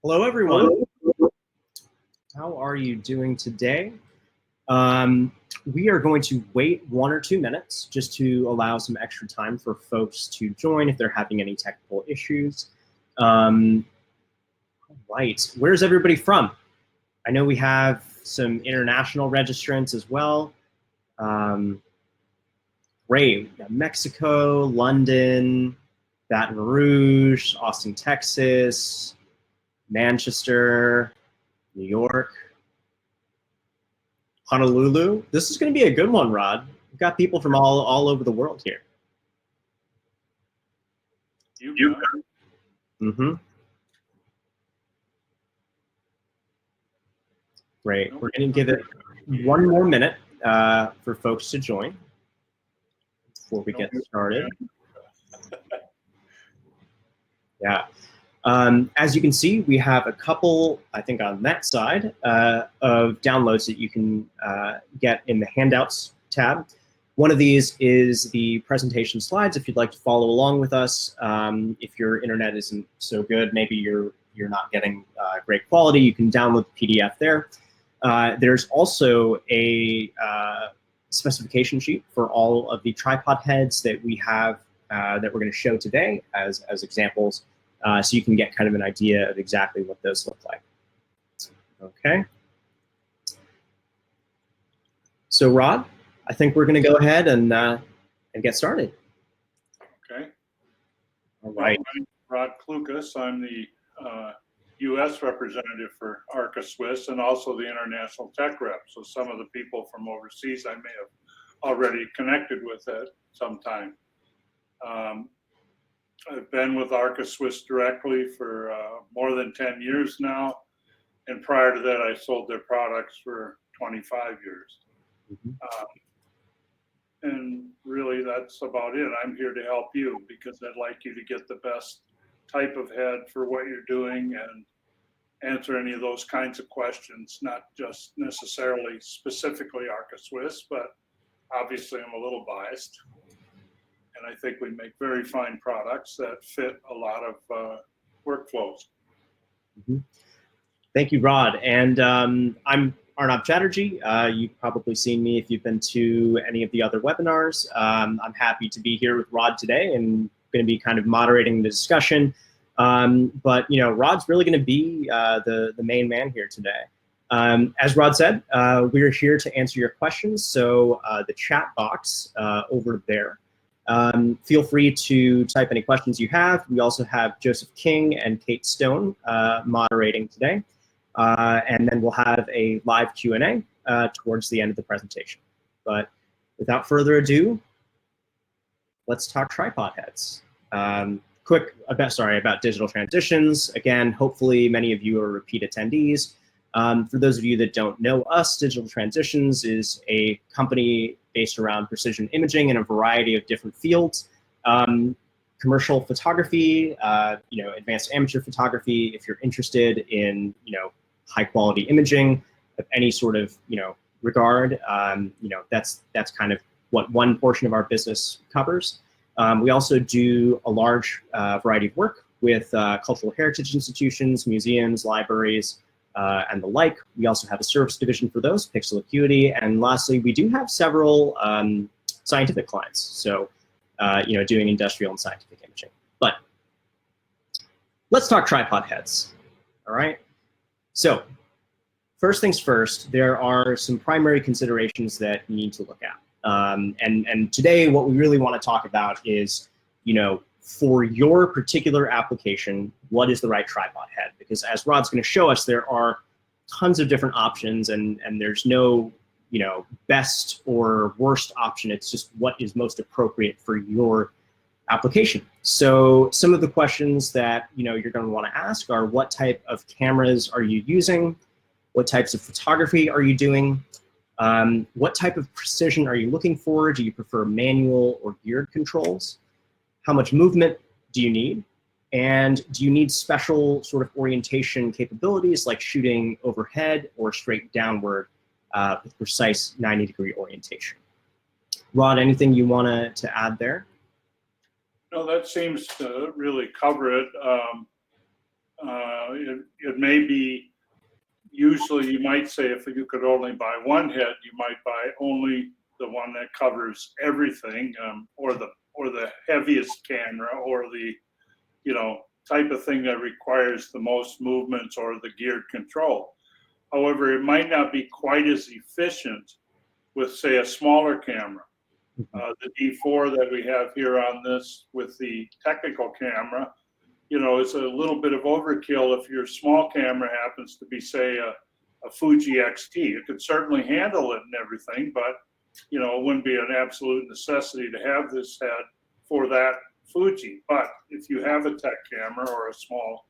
Hello, everyone. How are you doing today? We are going to wait 1 or 2 minutes just to allow some extra time for folks to join if they're having any technical issues. Right. Where's everybody from? I know we have some international registrants as well. Great. We got Mexico, London, Baton Rouge, Austin, Texas, Manchester, New York, Honolulu. This is going to be a good one, Rod. We've got people from all over the world here. Great. We're going to give it 1 more minute for folks to join before we get started. Yeah. As you can see, we have a couple, I think on that side, of downloads that you can get in the Handouts tab. One of these is the presentation slides if you'd like to follow along with us. If your internet isn't so good, maybe you're not getting great quality, you can download the PDF there. There's also a specification sheet for all of the tripod heads that we have that we're going to show today as examples. So you can get kind of an idea of exactly what those look like. Okay. So Rod, I think we're going to go ahead and get started. Okay. All right. Well, I'm Rod Klukas. I'm the U.S. representative for Arca-Swiss and also the international tech rep. So some of the people from overseas I may have already connected with at some time. I've been with Arca-Swiss directly for more than 10 years now, and prior to that I sold their products for 25 years. And really that's about it. I'm here to help you because I'd like you to get the best type of head for what you're doing and answer any of those kinds of questions, not just necessarily specifically Arca-Swiss, but obviously I'm a little biased. And I think we make very fine products that fit a lot of workflows. Thank you, Rod. And I'm Arnab Chatterjee. You've probably seen me if you've been to any of the other webinars. I'm happy to be here with Rod today and going to be kind of moderating the discussion. But you know, Rod's really going to be the main man here today. As Rod said, we're here to answer your questions. So the chat box over there. Feel free to type any questions you have. We also have Joseph King and Kate Stone moderating today. And then we'll have a live Q&A towards the end of the presentation. But without further ado, let's talk tripod heads. Quick about digital transitions. Again, hopefully many of you are repeat attendees. For those of you that don't know us, Digital Transitions is a company based around precision imaging in a variety of different fields. Commercial photography, advanced amateur photography. If you're interested in, high quality imaging of any sort of, regard, that's kind of what one portion of our business covers. We also do a large variety of work with cultural heritage institutions, museums, libraries, and the like. We also have a service division for those, Pixel Acuity, and lastly, we do have several scientific clients. So, doing industrial and scientific imaging. But let's talk tripod heads. All right. So, first things first, there are some primary considerations that you need to look at. And today, what we really want to talk about is, for your particular application, what is the right tripod head? Because as Rod's going to show us, there are tons of different options, and there's no, best or worst option. It's just what is most appropriate for your application. So some of the questions that you're going to want to ask are: what type of cameras are you using? What types of photography are you doing? What type of precision are you looking for? Do you prefer manual or geared controls? How much movement do you need? And do you need special sort of orientation capabilities like shooting overhead or straight downward with precise 90-degree orientation? Rod, anything you want to add there? No, that seems to really cover it. It may be, usually you might say if you could only buy one head, you might buy only the one that covers everything, or the heaviest camera, or the, type of thing that requires the most movements or the geared control. However, it might not be quite as efficient with, say, a smaller camera. The D4 that we have here on this with the technical camera, is a little bit of overkill if your small camera happens to be, say, a Fuji XT. It could certainly handle it and everything, but, it wouldn't be an absolute necessity to have this head for that Fuji. But if you have a tech camera or a small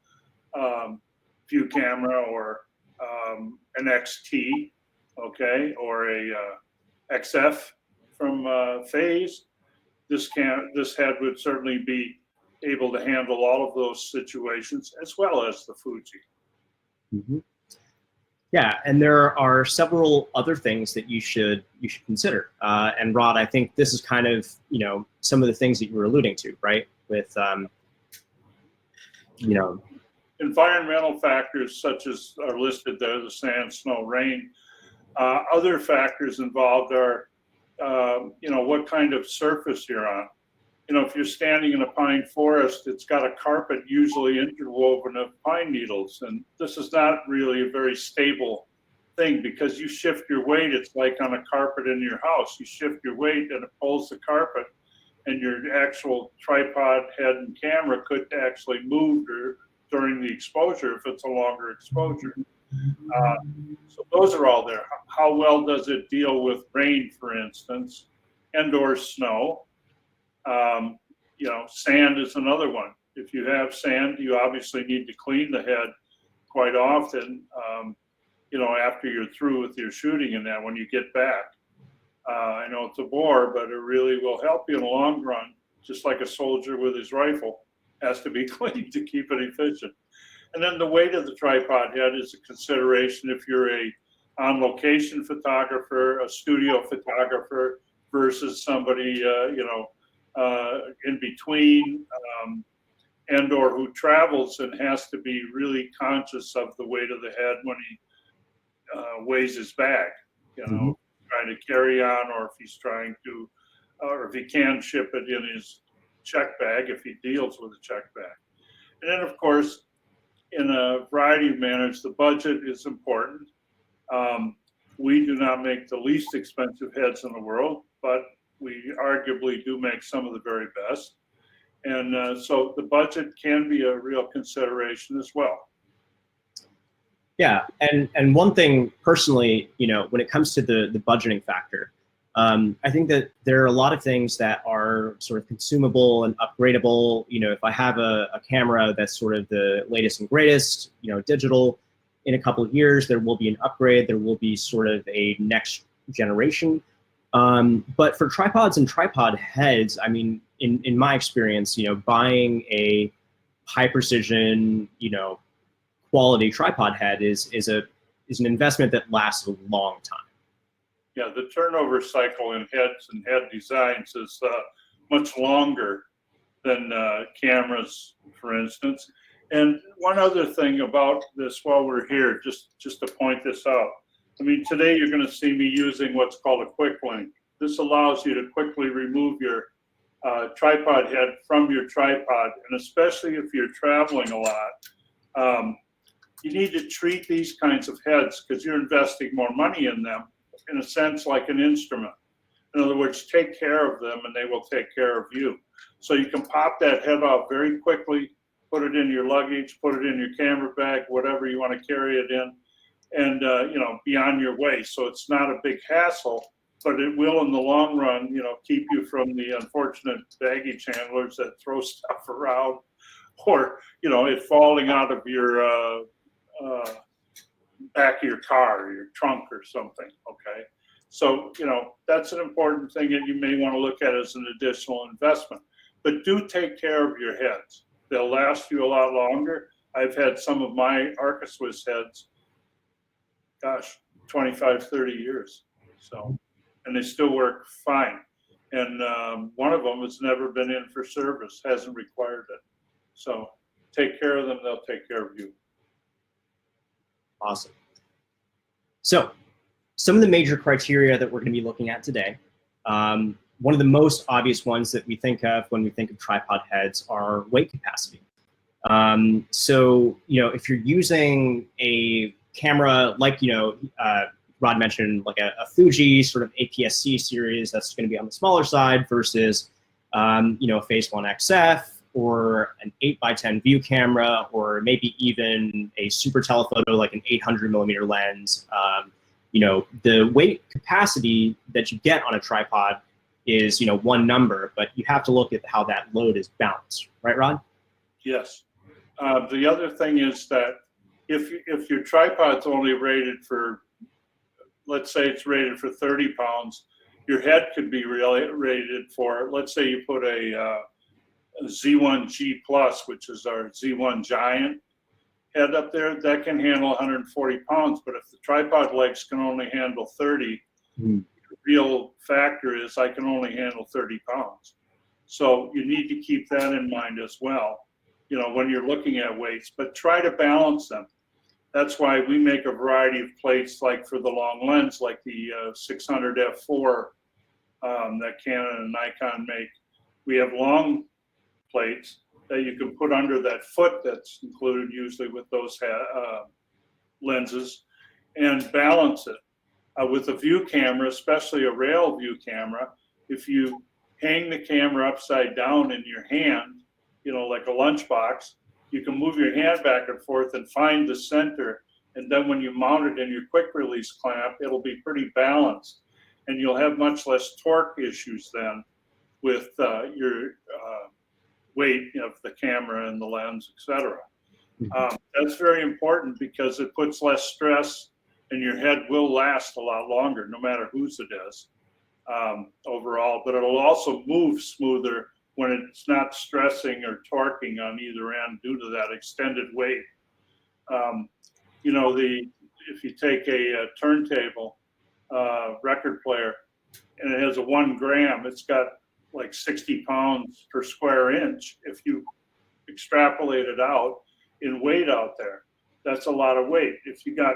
view camera, or an XT, okay, or a XF from Phase, this head would certainly be able to handle all of those situations, as well as the Fuji. Mm-hmm. Yeah, and there are several other things that you should consider. And Rod, I think this is kind of some of the things that you were alluding to, right? With environmental factors such as are listed there: the sand, snow, rain. Other factors involved are what kind of surface you're on. If you're standing in a pine forest, it's got a carpet usually interwoven of pine needles. And this is not really a very stable thing, because you shift your weight. It's like on a carpet in your house. You shift your weight and it pulls the carpet, and your actual tripod head and camera could actually move during the exposure if it's a longer exposure. So those are all there. How well does it deal with rain, for instance, and/or snow? Sand is another one. If you have sand, you obviously need to clean the head quite often, after you're through with your shooting and that, when you get back. I know it's a bore, but it really will help you in the long run, just like a soldier with his rifle has to be cleaned to keep it efficient. And then the weight of the tripod head is a consideration if you're a on-location photographer, a studio photographer, versus somebody, in between, and/or who travels and has to be really conscious of the weight of the head when he weighs his bag, trying to carry on, or if he's trying to, or if he can ship it in his check bag, if he deals with a check bag. And then, of course, in a variety of manners, the budget is important. We do not make the least expensive heads in the world, but we arguably do make some of the very best. And so the budget can be a real consideration as well. Yeah, and one thing personally, when it comes to the budgeting factor, I think that there are a lot of things that are sort of consumable and upgradable. If I have a camera that's sort of the latest and greatest, digital, in a couple of years, there will be an upgrade. There will be sort of a next generation. But for tripods and tripod heads, I mean, in my experience, buying a high precision, quality tripod head is an investment that lasts a long time. Yeah, the turnover cycle in heads and head designs is much longer than cameras, for instance. And one other thing about this while we're here, just to point this out. I mean, today you're going to see me using what's called a quick link. This allows you to quickly remove your tripod head from your tripod, and especially if you're traveling a lot, you need to treat these kinds of heads, because you're investing more money in them, in a sense like an instrument. In other words, take care of them and they will take care of you. So you can pop that head off very quickly, put it in your luggage, put it in your camera bag, whatever you want to carry it in, and be on your way. So it's not a big hassle, but it will in the long run, keep you from the unfortunate baggage handlers that throw stuff around, or it falling out of your back of your car or your trunk or something. Okay, so that's an important thing that you may want to look at as an additional investment. But do take care of your heads. They'll last you a lot longer. I've had some of my Arca-Swiss heads, 25, 30 years. So, and they still work fine. And one of them has never been in for service, hasn't required it. So take care of them, they'll take care of you. Awesome. So some of the major criteria that we're going to be looking at today, one of the most obvious ones that we think of when we think of tripod heads are weight capacity. So, if you're using a camera like, Rod mentioned like a Fuji sort of APS-C series that's going to be on the smaller side versus, a Phase 1 XF or an 8x10 view camera, or maybe even a super telephoto like an 800 millimeter lens. The weight capacity that you get on a tripod is, one number, but you have to look at how that load is balanced, right, Rod? Yes. The other thing is that if your tripod's only rated for, let's say it's rated for 30 pounds, your head could be really rated for, let's say you put a Z1G Plus, which is our Z1 Giant head up there, that can handle 140 pounds. But if the tripod legs can only handle 30, the real factor is I can only handle 30 pounds. So you need to keep that in mind as well, when you're looking at weights, but try to balance them. That's why we make a variety of plates, like for the long lens, like the 600 f4 that Canon and Nikon make. We have long plates that you can put under that foot that's included usually with those lenses and balance it. With a view camera, especially a rail view camera, if you hang the camera upside down in your hand, like a lunchbox, you can move your hand back and forth and find the center. And then when you mount it in your quick release clamp, it'll be pretty balanced. And you'll have much less torque issues then with your weight of the camera and the lens, etc. That's very important because it puts less stress and your head will last a lot longer, no matter whose it is overall. But it'll also move smoother when it's not stressing or torquing on either end due to that extended weight. If you take a turntable record player and it has a 1 gram, it's got like 60 pounds per square inch. If you extrapolate it out in weight out there, that's a lot of weight. If you got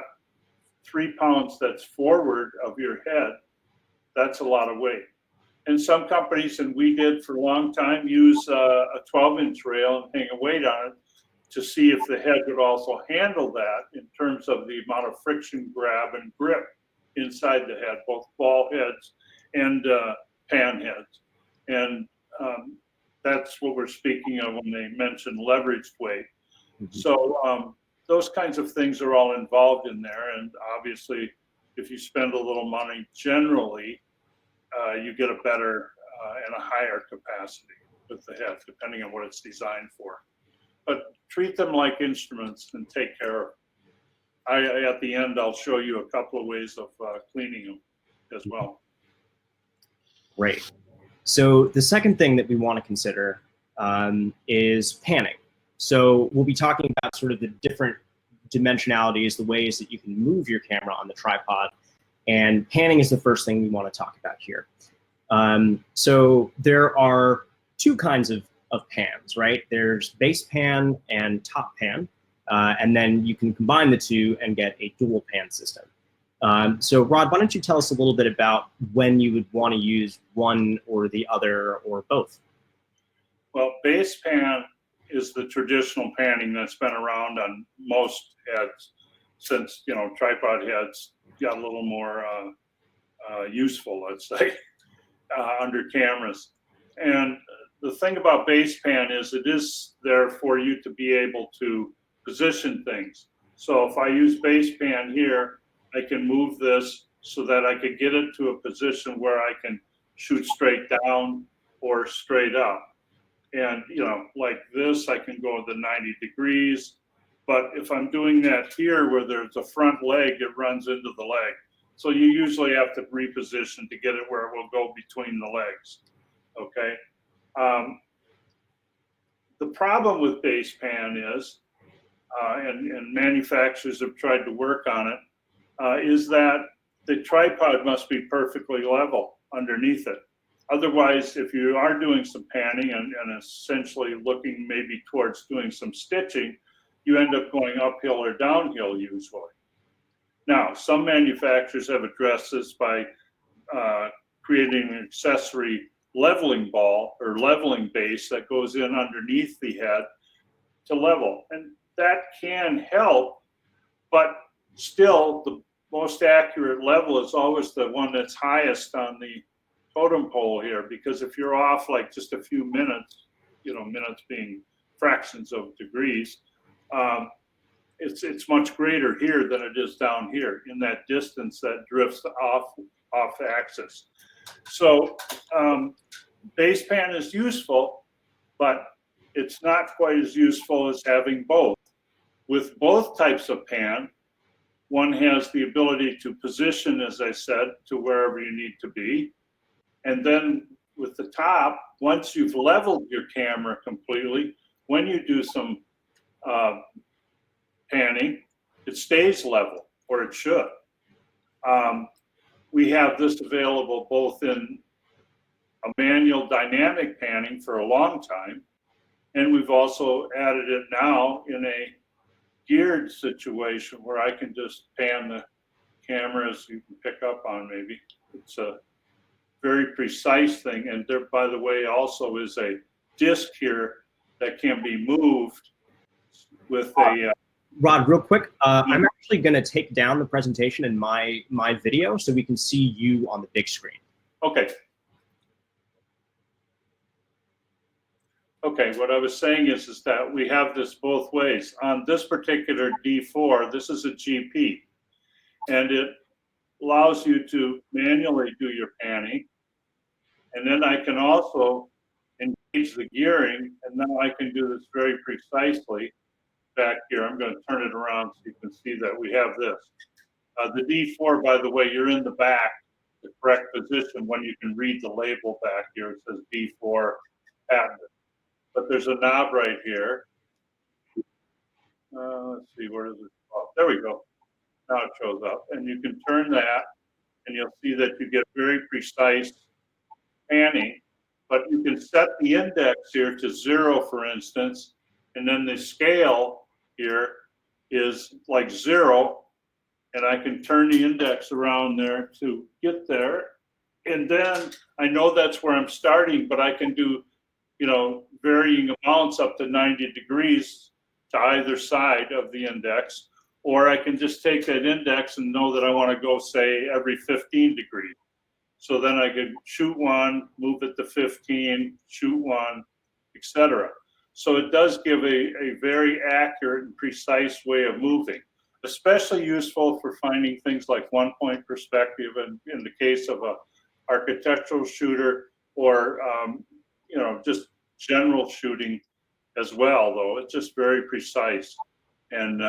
3 pounds that's forward of your head, that's a lot of weight. And some companies, and we did for a long time, use a 12-inch rail and hang a weight on it to see if the head would also handle that in terms of the amount of friction grab and grip inside the head, both ball heads and pan heads. And that's what we're speaking of when they mention leveraged weight. So those kinds of things are all involved in there. And obviously, if you spend a little money, generally, you get a better and a higher capacity with the head, depending on what it's designed for. But treat them like instruments and take care of them. At the end, I'll show you a couple of ways of cleaning them as well. Great. So the second thing that we want to consider is panning. So we'll be talking about sort of the different dimensionalities, the ways that you can move your camera on the tripod. And panning is the first thing we want to talk about here. So there are two kinds of pans, right? There's base pan and top pan. And then you can combine the two and get a dual pan system. So Rod, why don't you tell us a little bit about when you would want to use one or the other or both? Well, base pan is the traditional panning that's been around on most heads since, tripod heads got a little more useful, let's say, under cameras. And the thing about base pan is it is there for you to be able to position things. So if I use base pan here, I can move this so that I could get it to a position where I can shoot straight down or straight up. And, like this, I can go to 90 degrees. But if I'm doing that here where there's a front leg, it runs into the leg. So you usually have to reposition to get it where it will go between the legs, okay? The problem with base pan is, and manufacturers have tried to work on it, is that the tripod must be perfectly level underneath it. Otherwise, if you are doing some panning and essentially looking maybe towards doing some stitching, you end up going uphill or downhill usually. Now, some manufacturers have addressed this by creating an accessory leveling ball or leveling base that goes in underneath the head to level. And that can help, but still the most accurate level is always the one that's highest on the totem pole here, because if you're off like just a few minutes, you know, minutes being fractions of degrees, it's much greater here than it is down here in that distance that drifts off axis. So base pan is useful, but it's not quite as useful as having both. With both types of pan, one has the ability to position, as I said, to wherever you need to be. And then with the top, once you've leveled your camera completely, when you do some panning, it stays level, or it should. We have this available both in a manual dynamic panning for a long time, and we've also added it now in a geared situation where I can just pan the camera, as you can pick up on maybe. It's a very precise thing, and there, by the way, also is a disc here that can be moved with a Rod, real quick, I'm actually going to take down the presentation in my video so we can see you on the big screen. Okay. Okay, what I was saying is that we have this both ways. On this particular D4, this is a GP, and it allows you to manually do your panning. And then I can also engage the gearing, and now I can do this very precisely back here. I'm going to turn it around so you can see that we have this. The D4, by the way, you're in the back, the correct position when you can read the label back here. It says D4 patented. But there's a knob right here. Let's see, where is it? Oh, there we go. Now it shows up. And you can turn that, and you'll see that you get very precise panning. But you can set the index here to 0, for instance, and then the scale here is like 0, and I can turn the index around there to get there. And then I know that's where I'm starting, but I can do, you know, varying amounts up to 90 degrees to either side of the index, or I can just take that index and know that I want to go, say, every 15 degrees. So then I could shoot one, move it to 15, shoot one, etc. So it does give a very accurate and precise way of moving, especially useful for finding things like one-point perspective, and in the case of a architectural shooter, or you know, just general shooting as well. Though it's just very precise, and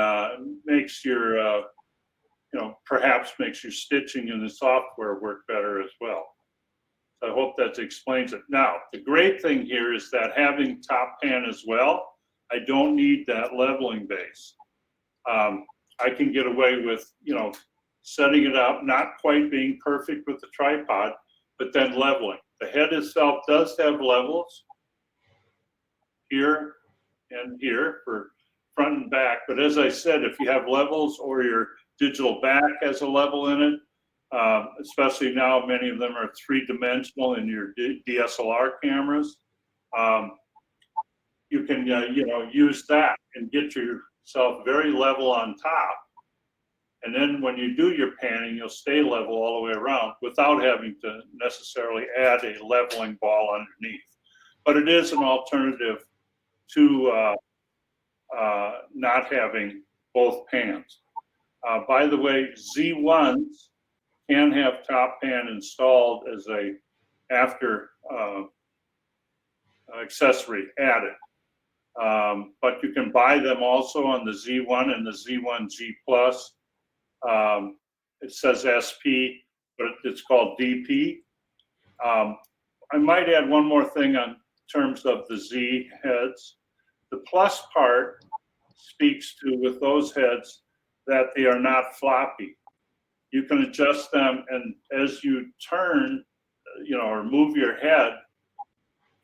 makes your you know, perhaps makes your stitching in the software work better as well. So I hope that explains it. Now, the great thing here is that having top pan as well, I don't need that leveling base. I can get away with, you know, setting it up, not quite being perfect with the tripod, but then leveling. The head itself does have levels here and here for front and back. But as I said, if you have levels, or your digital back has a level in it, especially now many of them are 3-dimensional in your DSLR cameras, you can you know, use that and get yourself very level on top. And then when you do your panning, you'll stay level all the way around without having to necessarily add a leveling ball underneath. But it is an alternative to not having both pans. By the way, Z1s can have top pan installed as a after accessory added. But you can buy them also on the Z1 and the Z1G Plus. It says SP, but it's called DP. I might add one more thing on terms of the Z heads. The plus part speaks to, with those heads, that they are not floppy. You can adjust them, and as you turn, or move your head,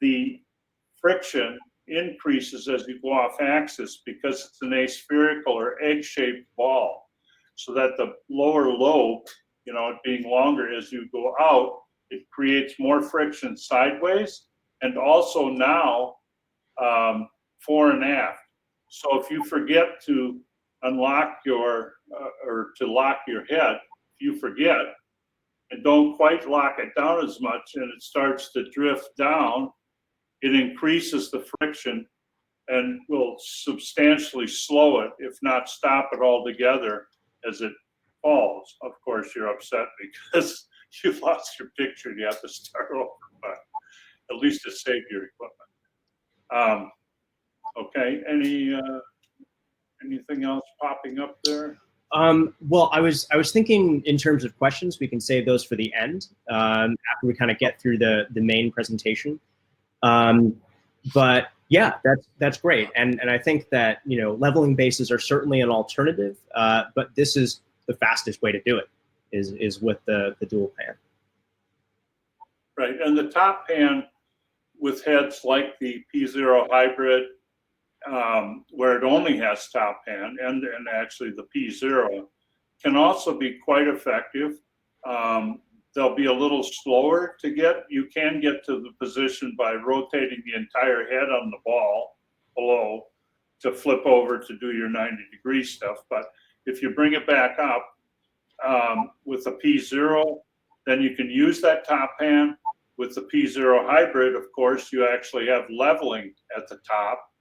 the friction increases as you go off axis because it's an aspherical or egg-shaped ball. So that the lower lobe, it being longer as you go out, it creates more friction sideways and also now fore and aft. So if you forget to unlock or to lock your head, if you forget and don't quite lock it down as much and it starts to drift down, it increases the friction and will substantially slow it, if not stop it altogether as it falls. Of course, you're upset because you lost your picture and you have to start over, but at least it saved your equipment. Okay, anything else popping up there? Well, I was thinking in terms of questions, we can save those for the end after we kind of get through the main presentation. But yeah, that's great, and I think that leveling bases are certainly an alternative, but this is the fastest way to do it is with the dual pan. Right, and the top pan with heads like the P0 hybrid, where it only has top pan, and actually the P0 can also be quite effective. They'll be a little slower to get. You can get to the position by rotating the entire head on the ball below to flip over to do your 90-degree stuff. But if you bring it back up with a P0, then you can use that top pan. With the P0 hybrid, of course, you actually have leveling at the top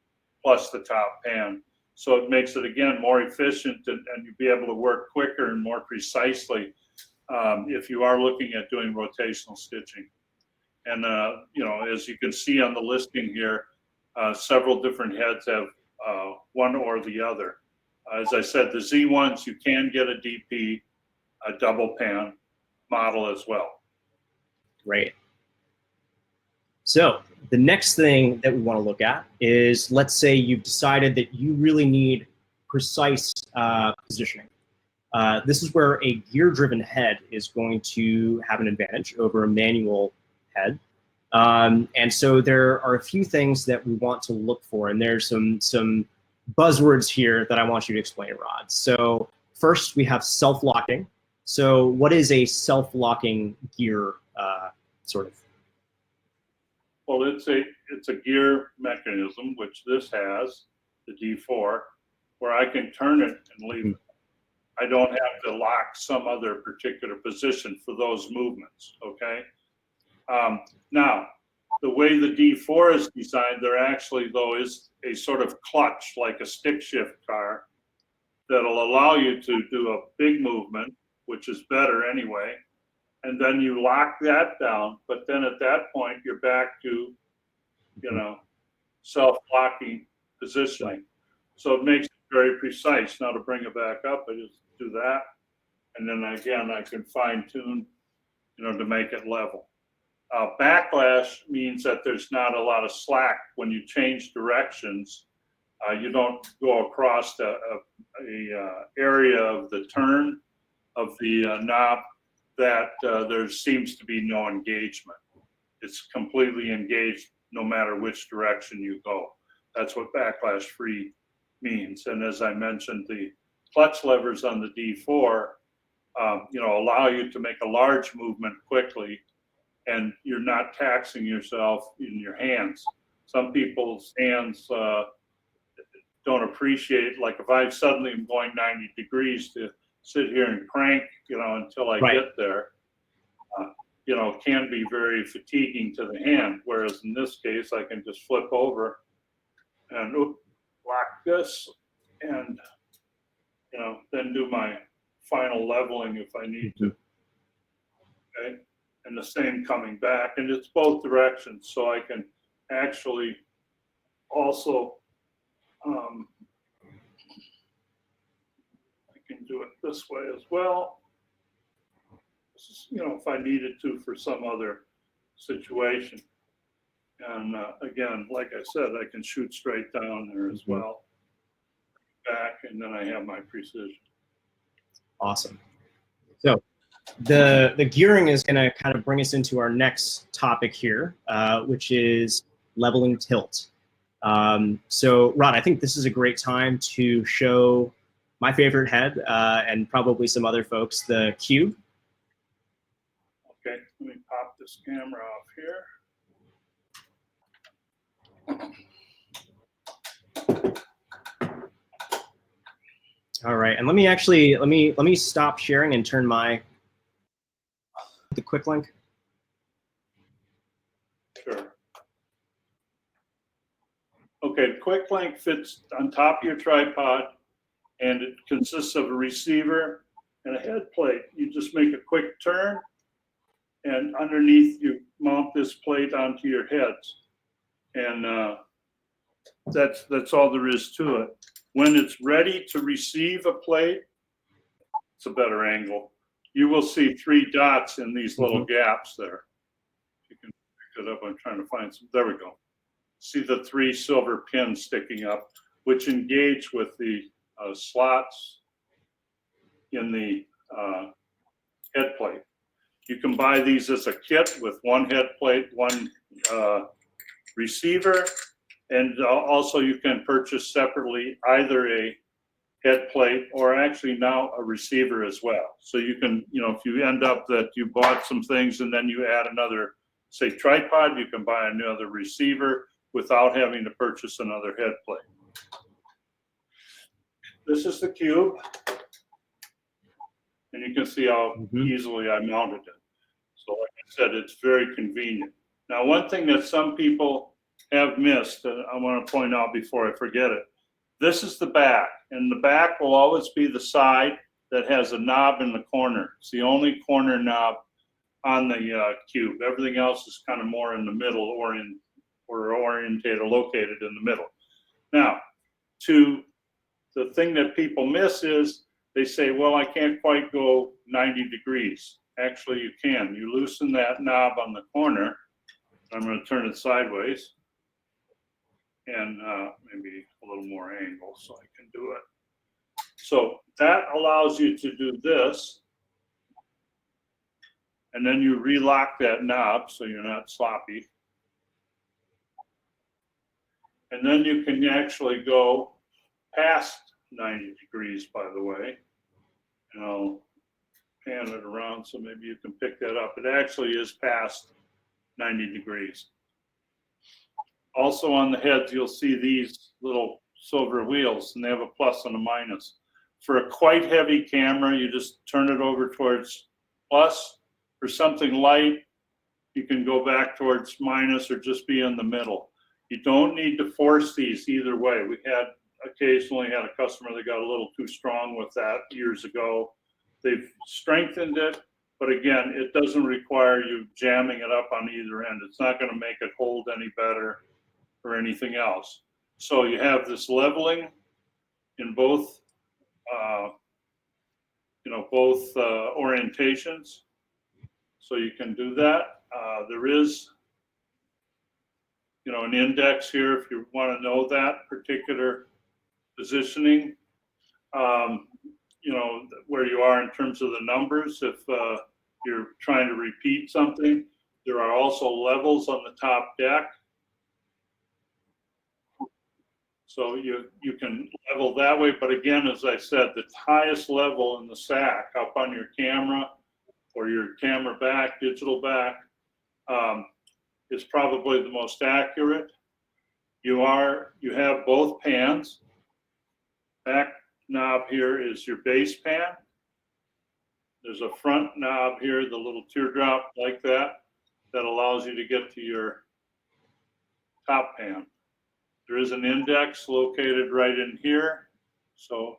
plus the top pan. So it makes it, again, more efficient and you'll be able to work quicker and more precisely if you are looking at doing rotational stitching. And, as you can see on the listing here, several different heads have one or the other. As I said, the Z1s, you can get a DP, a double pan model as well. Great. So the next thing that we want to look at is, let's say you've decided that you really need precise positioning. This is where a gear-driven head is going to have an advantage over a manual head. And so there are a few things that we want to look for, and there's some buzzwords here that I want you to explain, Rod. So first, we have self-locking. So what is a self-locking gear sort of? Well, it's a gear mechanism, which this has, the D4, where I can turn it and leave it. I don't have to lock some other particular position for those movements, okay? Now, the way the D4 is designed, there actually, though, is a sort of clutch, like a stick shift car, that'll allow you to do a big movement, which is better anyway, and then you lock that down, but then at that point, you're back to, self-locking positioning. So it makes it very precise. Now to bring it back up, I just do that, and then again, I can fine tune, to make it level. Backlash means that there's not a lot of slack when you change directions. You don't go across a area of the turn of the knob that there seems to be no engagement. It's completely engaged no matter which direction you go. That's what backlash free means. And as I mentioned, the clutch levers on the D4, allow you to make a large movement quickly, and you're not taxing yourself in your hands. Some people's hands don't appreciate, like if I suddenly am going 90 degrees to sit here and crank, until I get there, can be very fatiguing to the hand. Whereas in this case, I can just flip over and lock this and, then do my final leveling if I need to. Okay. And the same coming back, and it's both directions. So I can actually also, I can do it this way as well. If I needed to for some other situation. And again, like I said, I can shoot straight down there as well. Back, and then I have my precision. Awesome. So The gearing is going to kind of bring us into our next topic here, which is leveling tilt. So, Rod, I think this is a great time to show my favorite head and probably some other folks the cube. Okay, let me pop this camera off here. All right, and let me stop sharing and turn the quick link. Sure. Okay, the quick link fits on top of your tripod, and it consists of a receiver and a head plate. You just make a quick turn, and underneath you mount this plate onto your heads, and that's all there is to it. When it's ready to receive a plate, it's a better angle. You will see 3 dots in these little gaps there. You can pick it up. I'm trying to find some. There we go. See the 3 silver pins sticking up, which engage with the slots in the head plate. You can buy these as a kit with 1 head plate, 1 receiver, and also you can purchase separately either a head plate or actually now a receiver as well. So you can, if you end up that you bought some things and then you add another, say, tripod, you can buy another receiver without having to purchase another head plate. This is the cube, and you can see how easily I mounted it. So like I said, it's very convenient. Now, one thing that some people have missed, and I want to point out before I forget it, this is the back, and the back will always be the side that has a knob in the corner. It's the only corner knob on the cube. Everything else is kind of more in the middle or orientated or located in the middle. Now, the thing that people miss is they say, well, I can't quite go 90 degrees. Actually, you can. You loosen that knob on the corner. I'm going to turn it sideways and maybe a little more angle so I can do it. So that allows you to do this. And then you relock that knob so you're not sloppy. And then you can actually go past 90 degrees, by the way. And I'll pan it around so maybe you can pick that up. It actually is past 90 degrees. Also on the heads, you'll see these little silver wheels, and they have a plus and a minus. For a quite heavy camera, you just turn it over towards plus. For something light, you can go back towards minus or just be in the middle. You don't need to force these either way. We had occasionally had a customer that got a little too strong with that years ago. They've strengthened it, but again, it doesn't require you jamming it up on either end. It's not going to make it hold any better or anything else. So you have this leveling in both, orientations. So you can do that. There is, an index here if you want to know that particular positioning. Where you are in terms of the numbers. If you're trying to repeat something, there are also levels on the top deck. So you can level that way. But again, as I said, the highest level in the SAC up on your camera or your camera back, digital back, is probably the most accurate. You have both pans. Back knob here is your base pan. There's a front knob here, the little teardrop like that allows you to get to your top pan. There is an index located right in here, so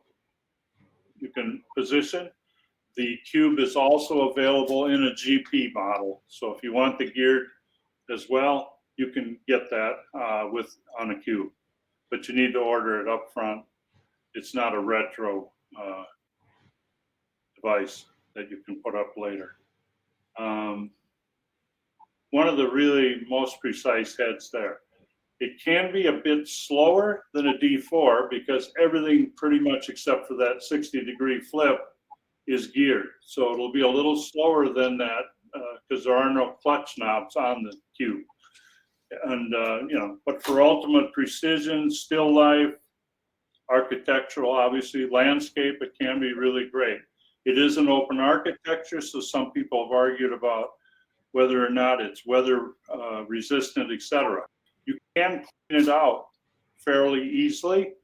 you can position. The cube is also available in a GP model, so if you want the geared as well, you can get that on a cube, but you need to order it up front. It's not a retro device that you can put up later. One of the really most precise heads there. It can be a bit slower than a D4 because everything pretty much except for that 60-degree flip is geared. So it'll be a little slower than that because there are no clutch knobs on the cube. And, but for ultimate precision, still life, architectural, obviously, landscape, it can be really great. It is an open architecture, so some people have argued about whether or not it's weather resistant, etc. You can clean it out fairly easily,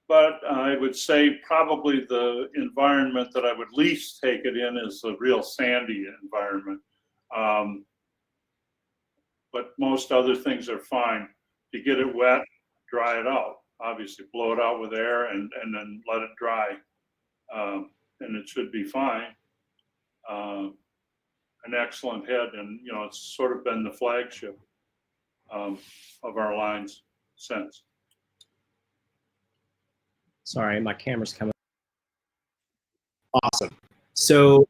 but I would say probably the environment that I would least take it in is a real sandy environment. But most other things are fine. You get it wet, dry it out. Obviously, blow it out with air and then let it dry, and it should be fine. An excellent head, and it's sort of been the flagship of our lines since. Sorry, my camera's coming. Awesome. So,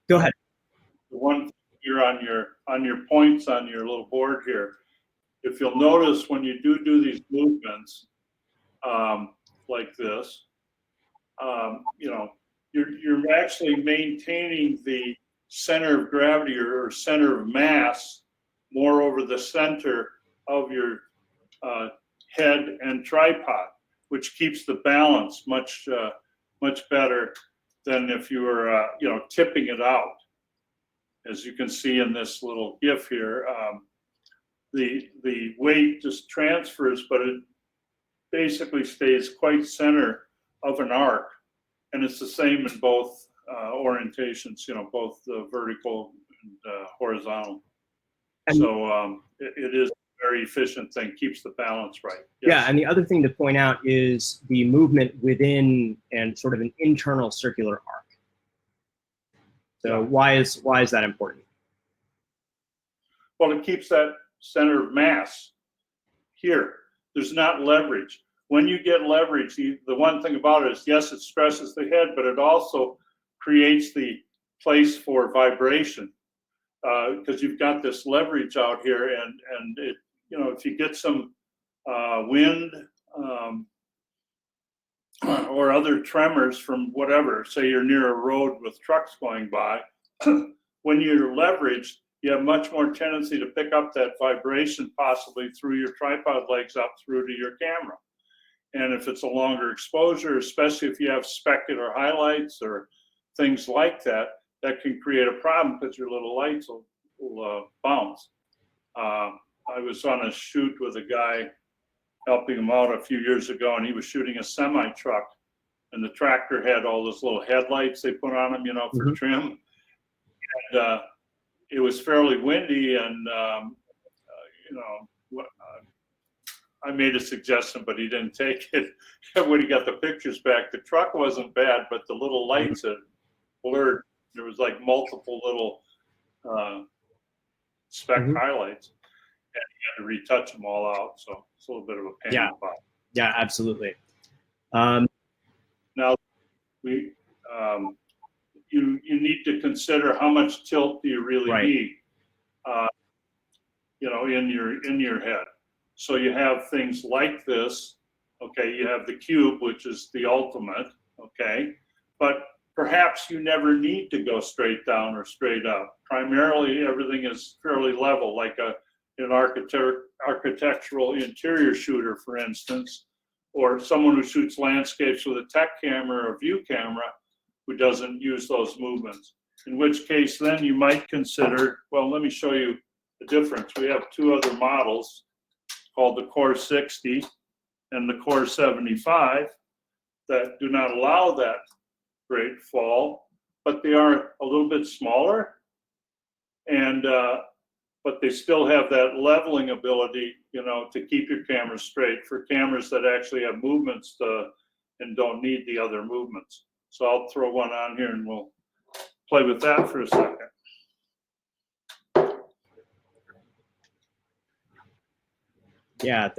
go ahead. The one thing here on your points on your little board here, if you'll notice when you do these movements like this, you're actually maintaining the center of gravity or center of mass more over the center of your head and tripod, which keeps the balance much better than if you were tipping it out. As you can see in this little GIF here, the weight just transfers, but it basically stays quite center of an arc, and it's the same in both orientations, both the vertical and horizontal. And so it is a very efficient thing, keeps the balance right. Yes. Yeah, and the other thing to point out is the movement within and sort of an internal circular arc. So why is that important? Well, it keeps that center of mass here. There's not leverage. When you get leverage, the one thing about it is, yes, it stresses the head, but it also creates the place for vibration because you've got this leverage out here, and it, if you get some wind or other tremors from whatever, say you're near a road with trucks going by, when you're leveraged, you have much more tendency to pick up that vibration possibly through your tripod legs up through to your camera. And if it's a longer exposure, especially if you have specular highlights or things like that, that can create a problem because your little lights will bounce. I was on a shoot with a guy helping him out a few years ago, and he was shooting a semi-truck, and the tractor had all those little headlights they put on them, for trim. And it was fairly windy, and I made a suggestion, but he didn't take it. When he got the pictures back, the truck wasn't bad, but the little lights had blurred. There was like multiple little speck highlights, and he had to retouch them all out. So it's a little bit of a pain. Yeah, absolutely. Now you need to consider how much tilt do you really need, in your head. So you have things like this, okay, you have the cube, which is the ultimate, okay, but perhaps you never need to go straight down or straight up. Primarily, everything is fairly level, like an architectural interior shooter, for instance, or someone who shoots landscapes with a tech camera or view camera who doesn't use those movements. In which case, then you might consider, well, let me show you the difference. We have two other models called the Core 60 and the Core 75 that do not allow that great fall, but they are a little bit smaller, and but they still have that leveling ability, to keep your camera straight for cameras that actually have movements and don't need the other movements. So I'll throw one on here and we'll play with that for a second. Yeah,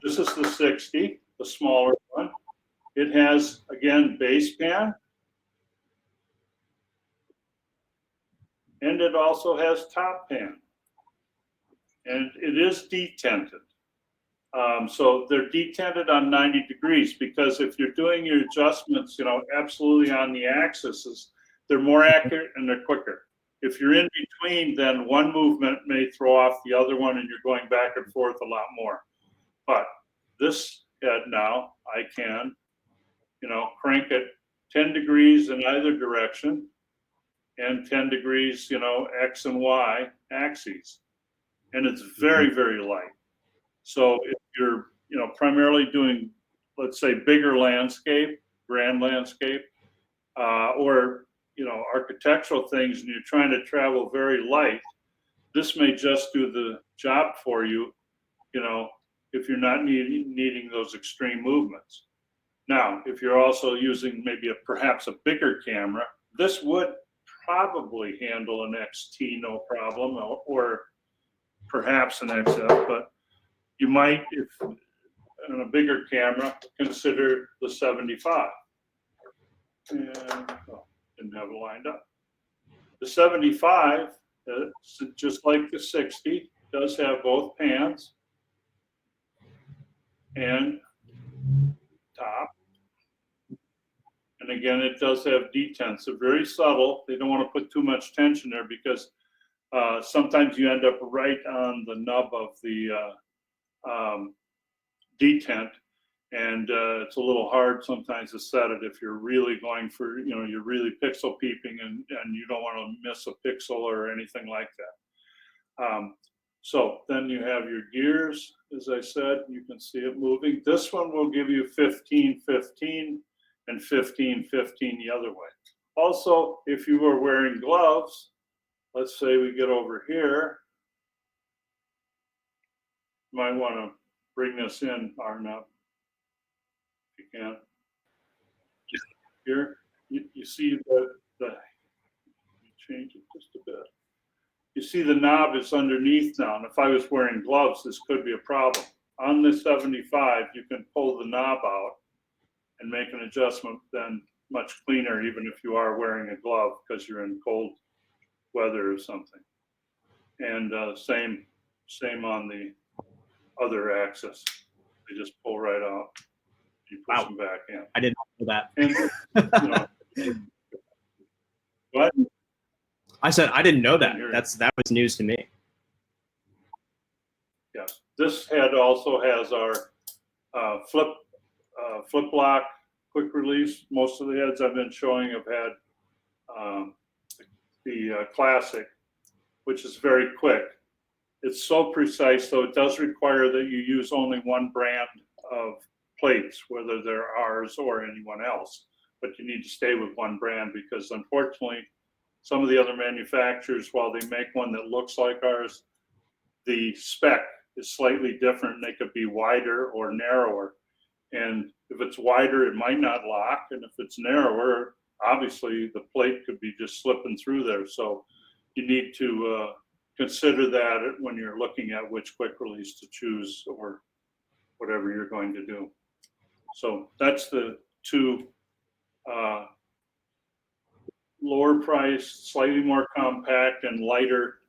This is the 60, the smaller one. It has, again, base pan, and it also has top pan, and it is detented. So they're detented on 90 degrees because if you're doing your adjustments, you know, absolutely on the axes, they're more accurate and they're quicker. If you're in between, then one movement may throw off the other one and you're going back and forth a lot more. But this head now, I can, you know, crank it 10 degrees in either direction and 10 degrees, you know, X and Y axes. And it's very, very light. So if you're, you know, primarily doing, let's say, bigger landscape, grand landscape, or, you know, architectural things, and you're trying to travel very light, this may just do the job for you, you know, if you're not needing those extreme movements. Now, if you're also using maybe perhaps a bigger camera, this would probably handle an XT no problem, or perhaps an XF, but you might, if on a bigger camera, consider the 75. And didn't have it lined up. The 75, just like the 60, does have both pans and top. And again, it does have detents. They're very subtle. They don't want to put too much tension there because sometimes you end up right on the nub of the detent, and it's a little hard sometimes to set it if you're really going for, you know, you're really pixel peeping and you don't want to miss a pixel or anything like that. So then you have your gears, as I said, you can see it moving. This one will give you 15, 15, and 15, 15 the other way. Also, if you were wearing gloves, let's say we get over here, you might want to bring this in, Arnav, if you can. Here, you see the change it just a bit. You see the knob is underneath now, and if I was wearing gloves, this could be a problem. On the 75, you can pull the knob out and make an adjustment then much cleaner, even if you are wearing a glove because you're in cold weather or something. And same on the other axis. They just pull right out. You push them back in. I didn't know that. And, you know, what? I said I didn't know that. That was news to me. Yes. This head also has our flip lock quick release. Most of the heads I've been showing have had the classic, which is very quick. It's so precise, though it does require that you use only one brand of plates, whether they're ours or anyone else. But you need to stay with one brand because, unfortunately, some of the other manufacturers, while they make one that looks like ours, the spec is slightly different. They could be wider or narrower. And if it's wider, it might not lock. And if it's narrower, obviously the plate could be just slipping through there. So you need to consider that when you're looking at which quick release to choose or whatever you're going to do. So that's the two lower price, slightly more compact and lighter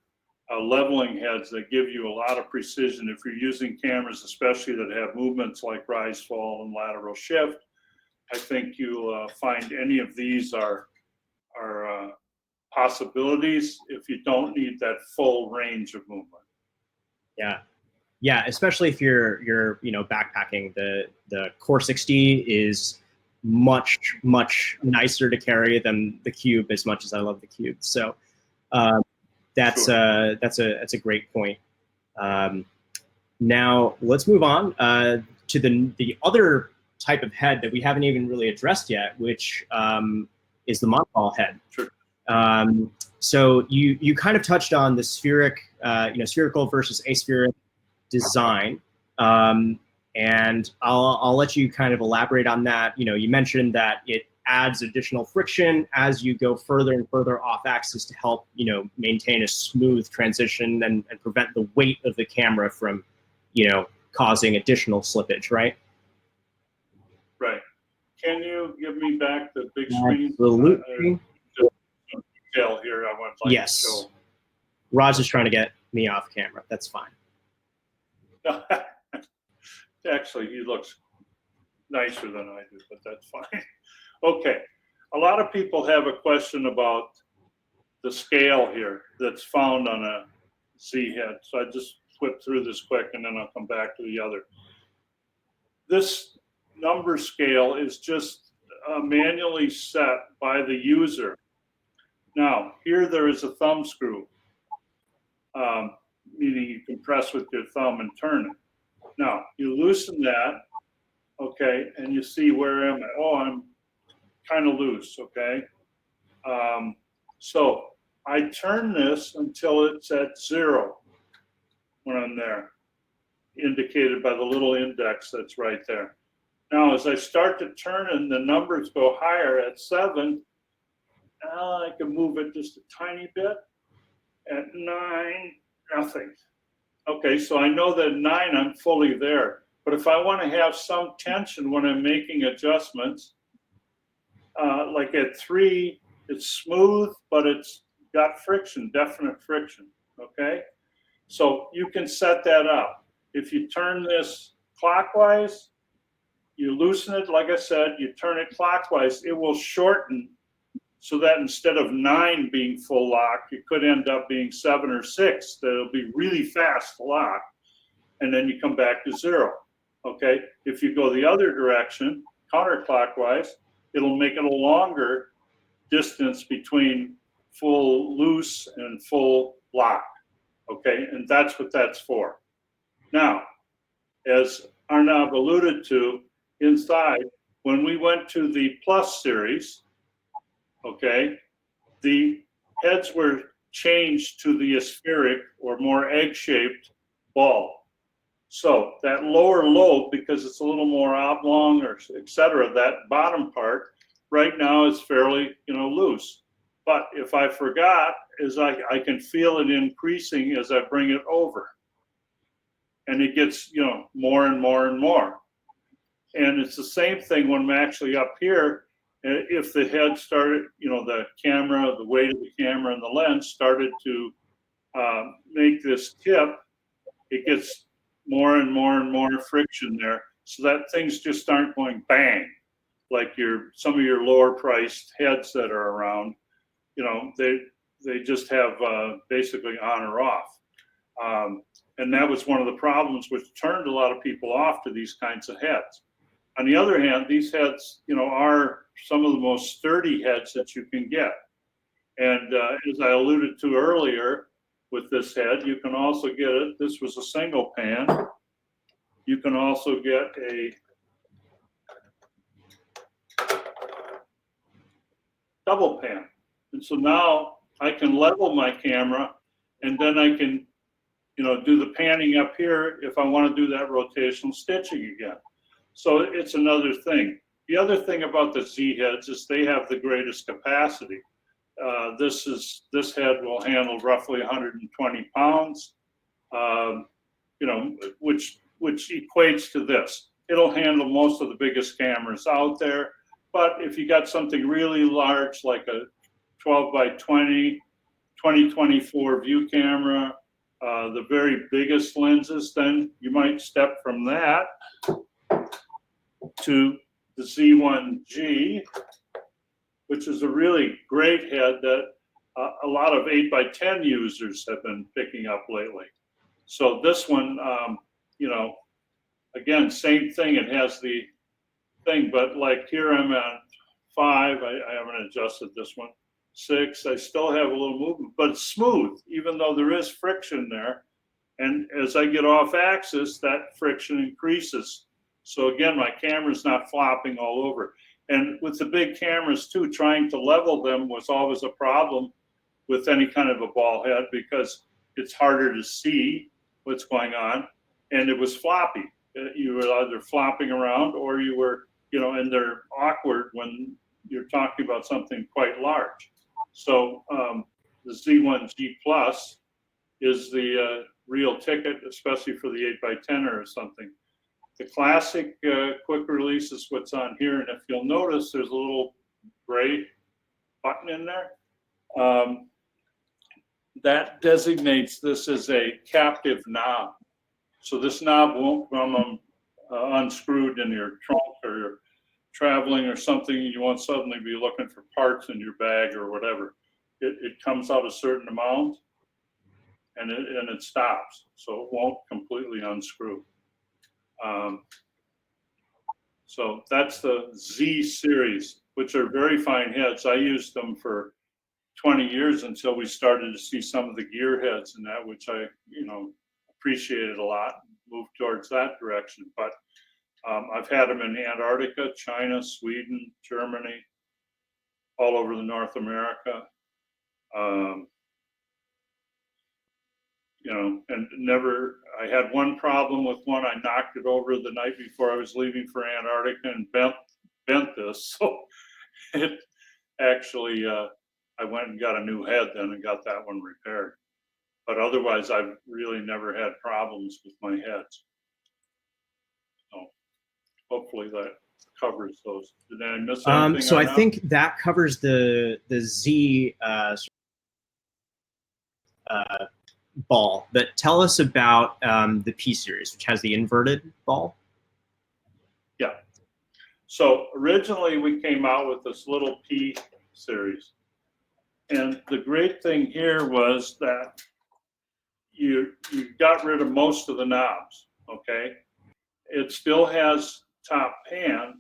leveling heads that give you a lot of precision. If you're using cameras, especially that have movements like rise, fall, and lateral shift, I think you'll find any of these are possibilities if you don't need that full range of movement. Yeah, especially if you're you know, backpacking. The Core 60 is much nicer to carry than the Cube, as much as I love the Cube. So that's Sure. That's a great point. Now let's move on to the other type of head that we haven't even really addressed yet, which is the monoball head. Sure. So you kind of touched on the spherical versus aspheric design, and I'll let you kind of elaborate on that. You know, you mentioned that it adds additional friction as you go further and further off axis to help, you know, maintain a smooth transition and prevent the weight of the camera from, you know, causing additional slippage, right? Right. Can you give me back the big screen? Absolutely. Detail here. I would like yes. to show. Raj is trying to get me off camera. That's fine. Actually, he looks nicer than I do, but that's fine. Okay, a lot of people have a question about the scale here that's found on a Z head. So I just flip through this quick and then I'll come back to the other. This number scale is just manually set by the user. Now, here there is a thumb screw, meaning you can press with your thumb and turn it. Now, you loosen that, okay, and you see where am I? Oh, I'm kind of loose, okay? So I turn this until it's at 0 when I'm there, indicated by the little index that's right there. Now, as I start to turn and the numbers go higher at 7, I can move it just a tiny bit. At 9, nothing. Okay, so I know that 9, I'm fully there. But if I want to have some tension when I'm making adjustments, like at 3, it's smooth, but it's got friction, definite friction, okay? So you can set that up. If you turn this clockwise, you loosen it, like I said, you turn it clockwise, it will shorten so that instead of 9 being full lock, it could end up being 7 or 6. That'll be really fast lock, and then you come back to 0, okay? If you go the other direction, counterclockwise, it'll make it a longer distance between full loose and full lock, okay? And that's what that's for. Now, as Arnav alluded to, inside, when we went to the Plus series, okay, the heads were changed to the aspheric or more egg-shaped ball. So that lower lobe, because it's a little more oblong or et cetera, that bottom part right now is fairly, loose. But if I forgot, I can feel it increasing as I bring it over. And it gets, more and more and more. And it's the same thing when I'm actually up here. If the head started, the camera, the weight of the camera and the lens started to make this tip, it gets more and more and more friction there, so that things just aren't going bang like some of your lower priced heads that are around. They just have basically on or off, and that was one of the problems which turned a lot of people off to these kinds of heads. On the other hand, these heads, are some of the most sturdy heads that you can get. And as I alluded to earlier with this head, you can also get it. This was a single pan. You can also get a double pan. And so now I can level my camera and then I can, do the panning up here if I want to do that rotational stitching again. So it's another thing. The other thing about the Z heads is they have the greatest capacity. This head will handle roughly 120 pounds, which equates to this. It'll handle most of the biggest cameras out there. But if you got something really large, like a 12 by 20, 2024 view camera, the very biggest lenses, then you might step from that to the Z1G, which is a really great head that a lot of 8x10 users have been picking up lately. So this one, again, same thing. It has the thing, but like here I'm at 5. I haven't adjusted this one. 6. I still have a little movement, but it's smooth, even though there is friction there. And as I get off axis, that friction increases. So again, my camera's not flopping all over. And with the big cameras too, trying to level them was always a problem with any kind of a ball head because it's harder to see what's going on. And it was floppy. You were either flopping around or you were, and they're awkward when you're talking about something quite large. So the Z1G Plus is the real ticket, especially for the 8x10 or something. The classic quick release is what's on here, and if you'll notice, there's a little gray button in there. That designates this as a captive knob. So this knob won't come unscrewed in your trunk, or you're traveling or something, and you won't suddenly be looking for parts in your bag or whatever. It comes out a certain amount, and it stops, so it won't completely unscrew. So that's the Z series, which are very fine heads. I used them for 20 years until we started to see some of the gear heads and that, which I, appreciated a lot, moved towards that direction. But I've had them in Antarctica, China, Sweden, Germany, all over the North America. And never, I had one problem with one. I knocked it over the night before I was leaving for Antarctica and bent this. So it actually, I went and got a new head then and got that one repaired. But otherwise, I've really never had problems with my heads. So hopefully that covers those. Did I miss anything? So I think that covers the Z ball. But tell us about the P series, which has the inverted ball. Yeah. So originally we came out with this little P series. And the great thing here was that you got rid of most of the knobs, okay? It still has top pan,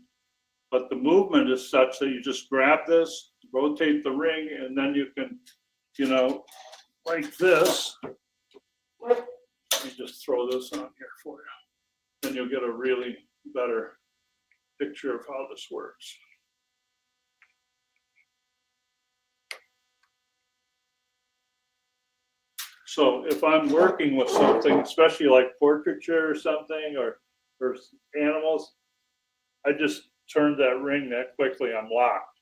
but the movement is such that you just grab this, rotate the ring, and then you can, like this. Let me just throw this on here for you. Then you'll get a really better picture of how this works. So if I'm working with something, especially like portraiture or something, or animals, I just turn that ring that quickly, I'm locked,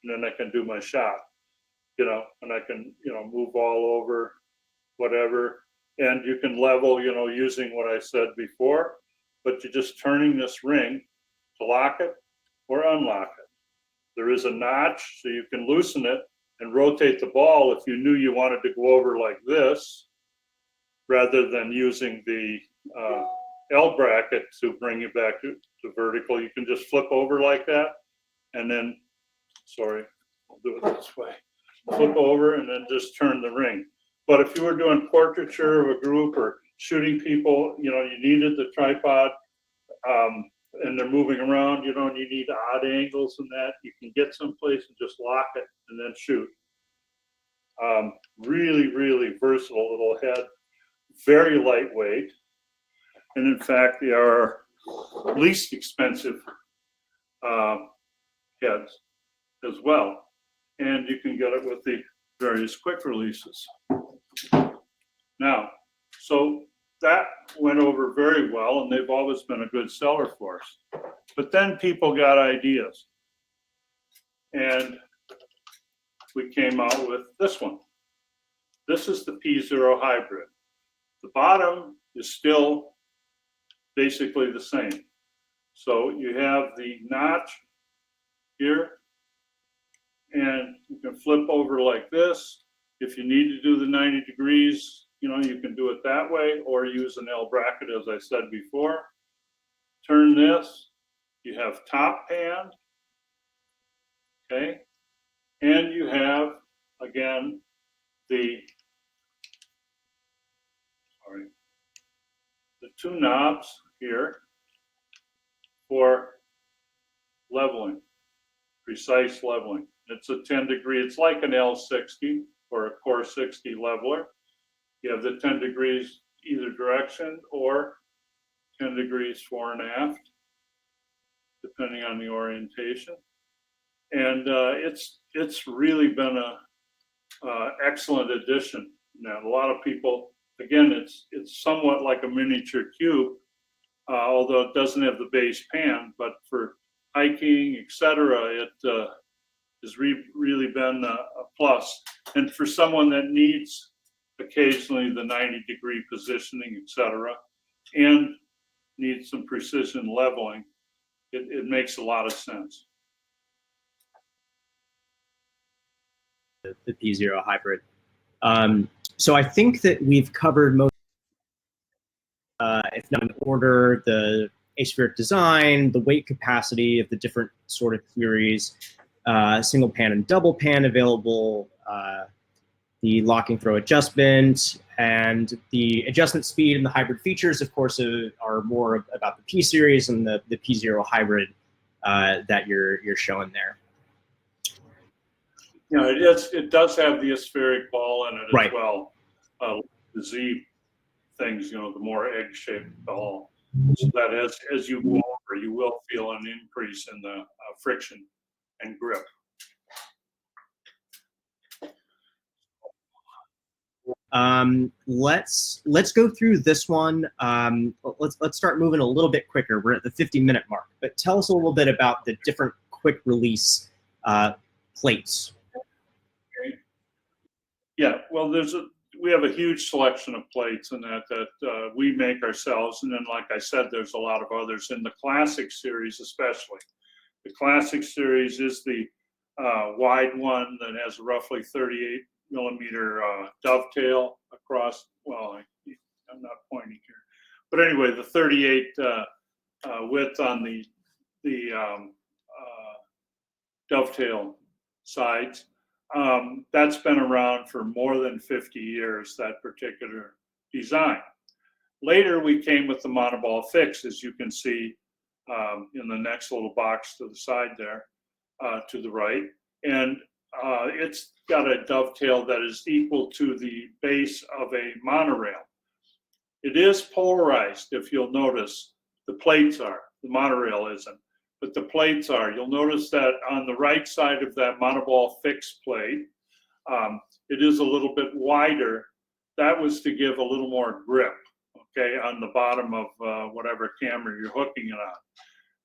and then I can do my shot, and I can, move all over, whatever. And you can level, using what I said before, but you're just turning this ring to lock it or unlock it. There is a notch, so you can loosen it and rotate the ball if you knew you wanted to go over like this, rather than using the L bracket to bring you back to vertical. You can just flip over like that, and then, sorry, I'll do it this way. Flip over and then just turn the ring. But if you were doing portraiture of a group or shooting people, you needed the tripod, and they're moving around, and you need odd angles and that, you can get someplace and just lock it and then shoot. Really, really versatile little head, very lightweight. And in fact, they are least expensive heads as well. And you can get it with the various quick releases. Now, so that went over very well, and they've always been a good seller for us. But then people got ideas, and we came out with this one. This is the P0 hybrid. The bottom is still basically the same. So you have the notch here, and you can flip over like this. If you need to do the 90 degrees, you can do it that way, or use an L bracket, as I said before. Turn this, you have top pan, okay? And you have, again, the two knobs here for leveling, precise leveling. It's a 10 degree, it's like an L60 or a Core 60 leveler. You have the 10 degrees either direction, or 10 degrees fore and aft, depending on the orientation. And it's really been a excellent addition. Now, a lot of people, again, it's somewhat like a miniature cube, although it doesn't have the base pan, but for hiking, etc., it has really been a plus. And for someone that needs occasionally the 90 degree positioning, etc., and needs some precision leveling, it makes a lot of sense. The P0 hybrid. So I think that we've covered most, if not in order, the aspheric design, the weight capacity of the different sort of series, single pan and double pan available, the locking throw adjustment, and the adjustment speed and the hybrid features, of course, are more about the P series and the P0 hybrid that you're showing there. Yeah, it does have the aspheric ball in it as right. well. The Z things, the more egg-shaped ball. So that as you go over, you will feel an increase in the friction and grip. Let's go through this one. Let's start moving a little bit quicker. We're at the 50-minute mark, but tell us a little bit about the different quick release plates. Okay. Yeah, well, we have a huge selection of plates in that we make ourselves, and then, like I said, there's a lot of others in the Classic series, especially. The Classic series is the wide one that has a roughly 38 millimeter dovetail across. Well, I'm not pointing here, but anyway, the 38 width on the dovetail sides. That's been around for more than 50 years, that particular design. Later, we came with the monoball fix, as you can see in the next little box to the side there, to the right. And it's got a dovetail that is equal to the base of a monorail. It is polarized, if you'll notice. The plates are, the monorail isn't, but the plates are. You'll notice that on the right side of that monoball fixed plate, it is a little bit wider. That was to give a little more grip, okay, on the bottom of whatever camera you're hooking it on.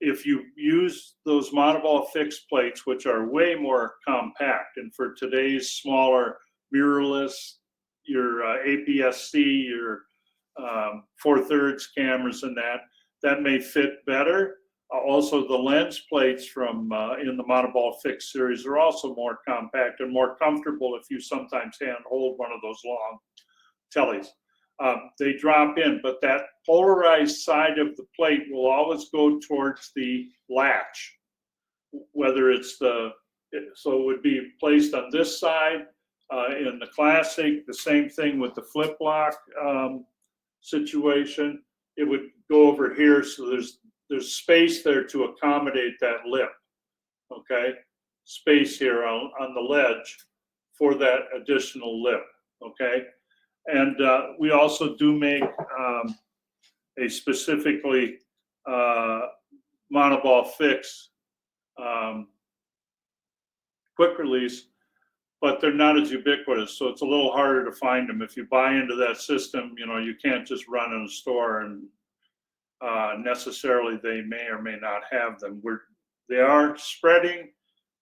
If you use those monoball fixed plates, which are way more compact, and for today's smaller mirrorless, your APS-C, your 4/3 cameras and that may fit better. Also, the lens plates from in the monoball fixed series are also more compact and more comfortable if you sometimes hand hold one of those long tellies. They drop in, but that polarized side of the plate will always go towards the latch, whether it's so it would be placed on this side in the Classic. The same thing with the flip lock situation. It would go over here, so there's space there to accommodate that lip, okay? Space here on the ledge for that additional lip, okay? And we also do make a specifically monoball fix quick release, but they're not as ubiquitous, so it's a little harder to find them. If you buy into that system, you can't just run in a store and necessarily they may or may not have them. They are spreading,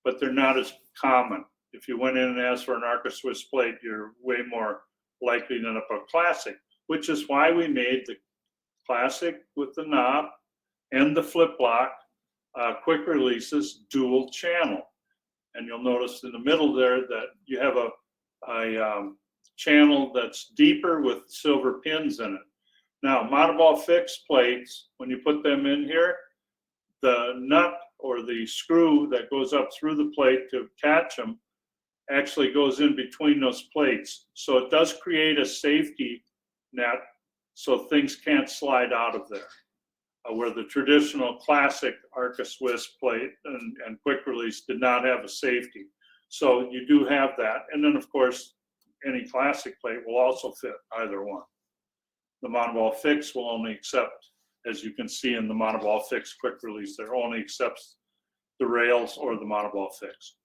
but they're not as common. If you went in and asked for an Arca-Swiss plate, you're way more likely than a Classic, which is why we made the Classic with the knob and the flip lock quick releases dual channel. And you'll notice in the middle there that you have a channel that's deeper with silver pins in it. Now, monoball fixed plates, when you put them in here, the nut or the screw that goes up through the plate to attach them actually goes in between those plates. So it does create a safety net so things can't slide out of there, where the traditional Classic Arca-Swiss plate and quick release did not have a safety. So you do have that. And then, of course, any Classic plate will also fit either one. The monoball fix will only accept, as you can see in the monoball fix quick release, there only accepts the rails or the monoball fix.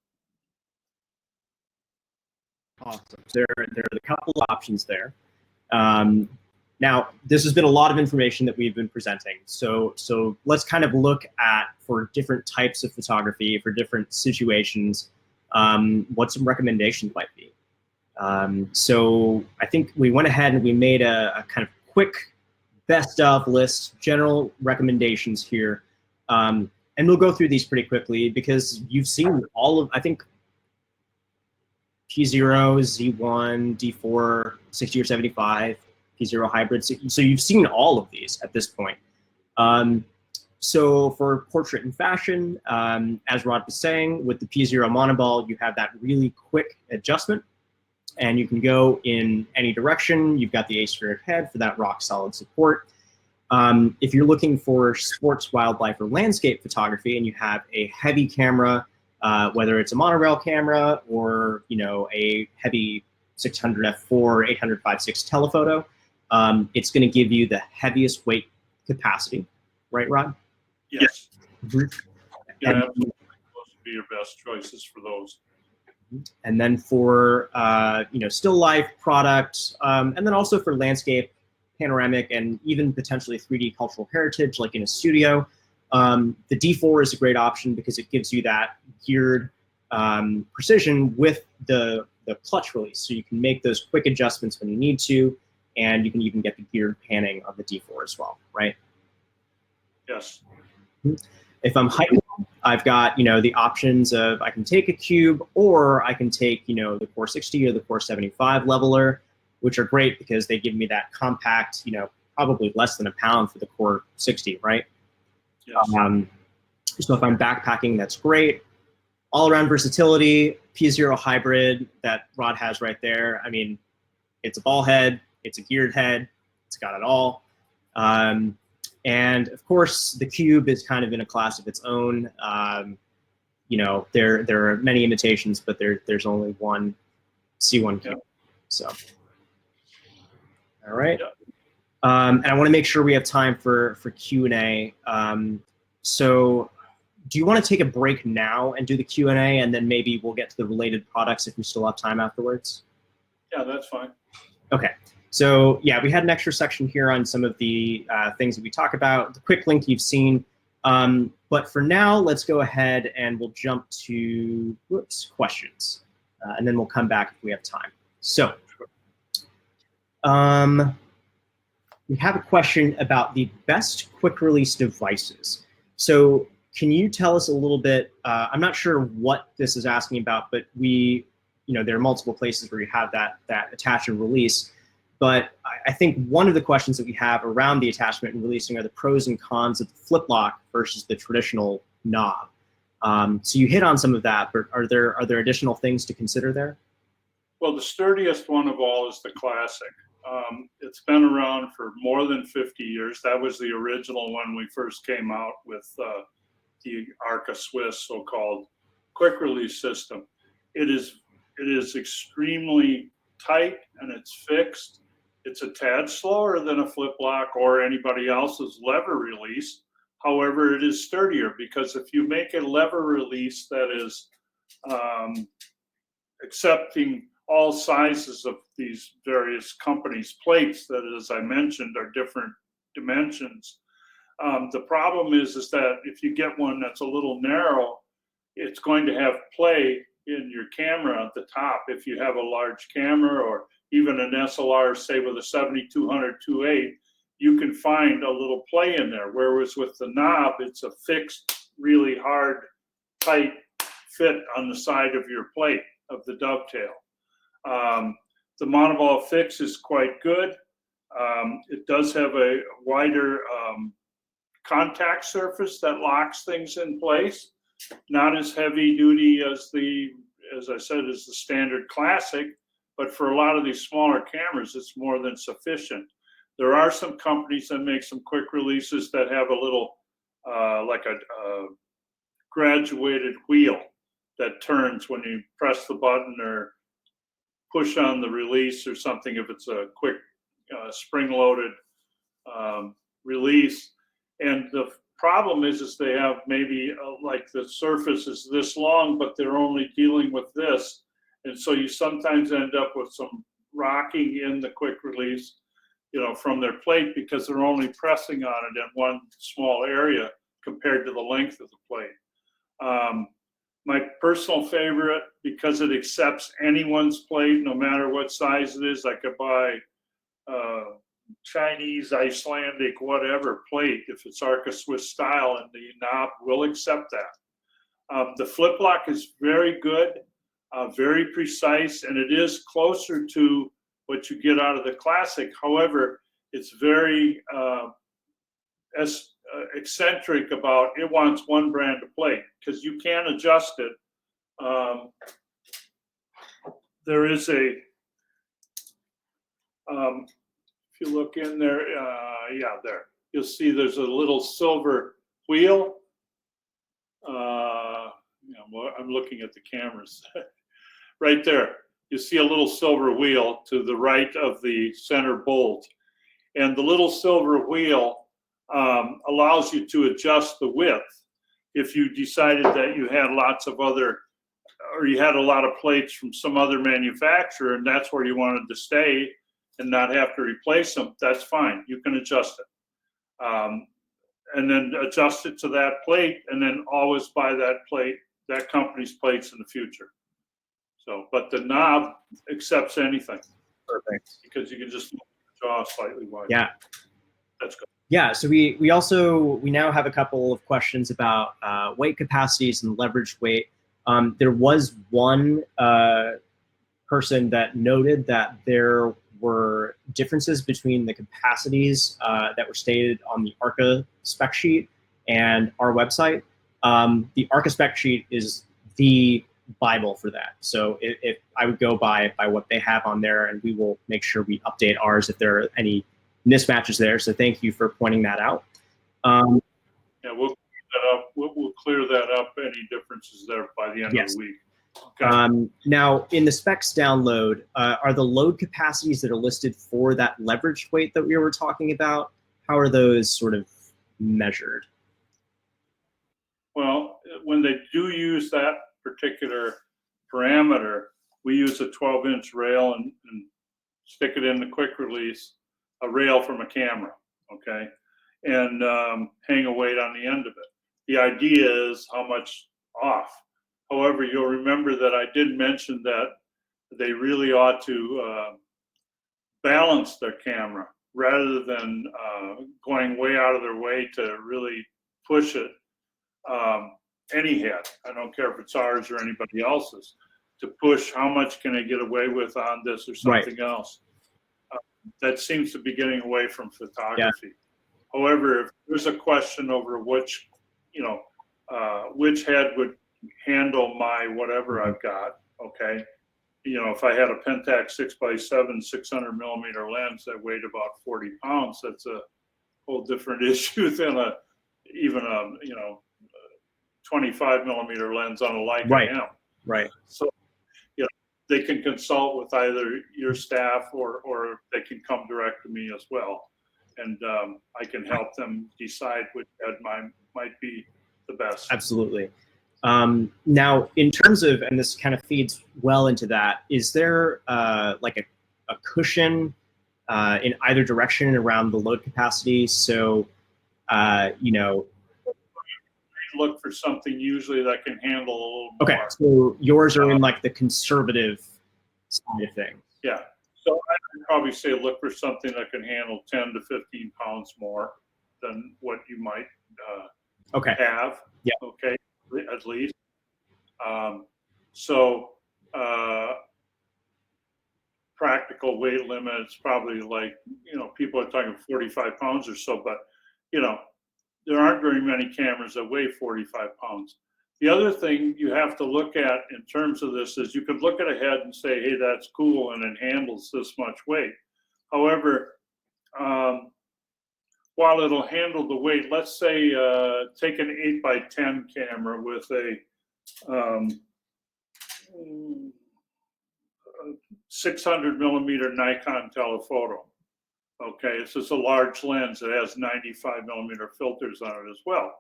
Awesome. There are a couple of options there. Now, this has been a lot of information that we've been presenting. So let's kind of look at, for different types of photography, for different situations, what some recommendations might be. So I think we went ahead and we made a kind of quick best of list, general recommendations here. And we'll go through these pretty quickly because you've seen all of, I think, P0, Z1, D4, 60 or 75, P0 hybrids. So you've seen all of these at this point. So for portrait and fashion, as Rod was saying, with the P0 monoball, you have that really quick adjustment, and you can go in any direction. You've got the aspheric head for that rock solid support. If you're looking for sports, wildlife, or landscape photography, and you have a heavy camera, whether it's a monorail camera or a heavy 600 f4, 800 5.6 telephoto, it's going to give you the heaviest weight capacity, right, Rod? Yes. Mm-hmm. Yeah, absolutely. Those would be your best choices for those. And then for still life product, and then also for landscape, panoramic, and even potentially 3D cultural heritage, like in a studio, the D4 is a great option because it gives you that geared precision with the clutch release, so you can make those quick adjustments when you need to, and you can even get the geared panning of the D4 as well, right? Yes. If I'm hiking, I've got the options of I can take a cube, or I can take the Core 60 or the Core 75 leveler, which are great because they give me that compact, probably less than a pound for the Core 60, right? Yes. So if I'm backpacking, that's great. All around versatility, P0 hybrid that Rod has right there. I mean, it's a ball head, it's a geared head, it's got it all. And of course, the cube is kind of in a class of its own. There are many imitations, but there's only one C1 cube. Yep. So, all right. Yep. And I want to make sure we have time for Q&A. So, do you want to take a break now and do the Q&A, and then maybe we'll get to the related products if we still have time afterwards? Yeah, that's fine. Okay. So yeah, we had an extra section here on some of the things that we talk about. The quick link you've seen. But for now, let's go ahead and we'll jump to questions. And then we'll come back if we have time. So we have a question about the best quick release devices. So can you tell us a little bit, I'm not sure what this is asking about, but there are multiple places where you have that attach and release. But I think one of the questions that we have around the attachment and releasing are the pros and cons of the flip lock versus the traditional knob. So you hit on some of that, but are there additional things to consider there? Well, the sturdiest one of all is the Classic. It's been around for more than 50 years. That was the original when we first came out with the Arca-Swiss so-called quick release system. It is extremely tight and it's fixed. It's a tad slower than a flip lock or anybody else's lever release. However, it is sturdier because if you make a lever release that is accepting all sizes of these various companies' plates that, as I mentioned, are different dimensions, the problem is that if you get one that's a little narrow, it's going to have play in your camera at the top. If you have a large camera or even an SLR, say with a 7200 2.8, you can find a little play in there. Whereas with the knob, it's a fixed, really hard, tight fit on the side of your plate of the dovetail. The monoball fix is quite good. It does have a wider contact surface that locks things in place. Not as heavy duty as as I said, is the standard Classic, but for a lot of these smaller cameras, it's more than sufficient. There are some companies that make some quick releases that have a little, like a graduated wheel that turns when you press the button or push on the release or something if it's a quick spring-loaded release. And the problem is they have maybe like the surface is this long, but they're only dealing with this. And so you sometimes end up with some rocking in the quick release, from their plate because they're only pressing on it in one small area compared to the length of the plate. My personal favorite, because it accepts anyone's plate, no matter what size it is. I could buy Chinese, Icelandic, whatever plate, if it's Arca-Swiss style, and the knob will accept that. The flip lock is very good, very precise, and it is closer to what you get out of the Classic. However, it's very eccentric about it wants one brand of plate, because you can adjust it. There is a, if you look in there, yeah, there, you'll see there's a little silver wheel. Well, I'm looking at the cameras. Right there, you see a little silver wheel to the right of the center bolt. And the little silver wheel allows you to adjust the width. If you decided that you had lots of other, or you had a lot of plates from some other manufacturer and that's where you wanted to stay and not have to replace them, that's fine, you can adjust it. And then adjust it to that plate, and then always buy that plate, that company's plates in the future. So, but the knob accepts anything. Perfect. Because you can just move the jaw slightly wider. Yeah. That's good. Yeah, so we now have a couple of questions about weight capacities and leveraged weight. There was one person that noted that there were differences between the capacities that were stated on the Arca spec sheet and our website. The Arca spec sheet is the Bible for that. So if I would go by what they have on there, and we will make sure we update ours if there are any mismatches there. So thank you for pointing that out. Yeah, we'll clear that up. We'll clear that up, any differences there by the end of the week. Okay. Now, in the specs download, are the load capacities that are listed for that leveraged weight that we were talking about, how are those sort of measured? Well, when they do use that particular parameter, we use a 12-inch rail and stick it in the quick release, a rail from a camera, okay, and hang a weight on the end of it. The idea is how much off. However, you'll remember that I did mention that they really ought to balance their camera rather than going way out of their way to really push it. Any head, I don't care if it's ours or anybody else's, to push how much can I get away with on this or something else. That seems to be getting away from photography. Yeah. However, if there's a question over which head would handle my whatever I've got, okay, if I had a Pentax 6x7 600 millimeter lens that weighed about 40 pounds, that's a whole different issue than even a 25 millimeter lens on a Leica M. Right. So they can consult with either your staff or they can come direct to me as well, and I can help them decide which head might be the best. Absolutely. Now, in terms of, and this kind of feeds well into that, is there like a cushion in either direction around the load capacity? So, look for something usually that can handle a little more. Okay, so yours are in like the conservative side of things. Yeah, so I'd probably say look for something that can handle 10 to 15 pounds more than what you might have. Yeah. Okay, at least. Practical weight limit, it's probably like, people are talking 45 pounds or so, but, there aren't very many cameras that weigh 45 pounds. The other thing you have to look at in terms of this is you could look at a head and say, hey, that's cool, and it handles this much weight. However, while it'll handle the weight, let's say take an 8x10 camera with a 600 millimeter Nikon telephoto. Okay, it's just a large lens that has 95 millimeter filters on it as well.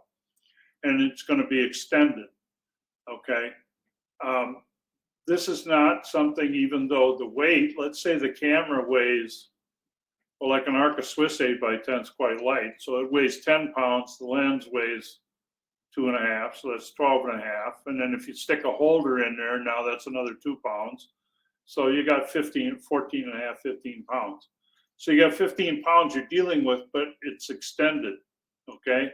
And it's going to be extended, okay? This is not something, even though the weight, let's say the camera weighs, well, like an Arca-Swiss 8x10 is quite light. So it weighs 10 pounds, the lens weighs 2.5, so that's 12.5. And then if you stick a holder in there, now that's another 2 pounds. So you got 14.5, 15 pounds. So you got 15 pounds you're dealing with, but it's extended, okay?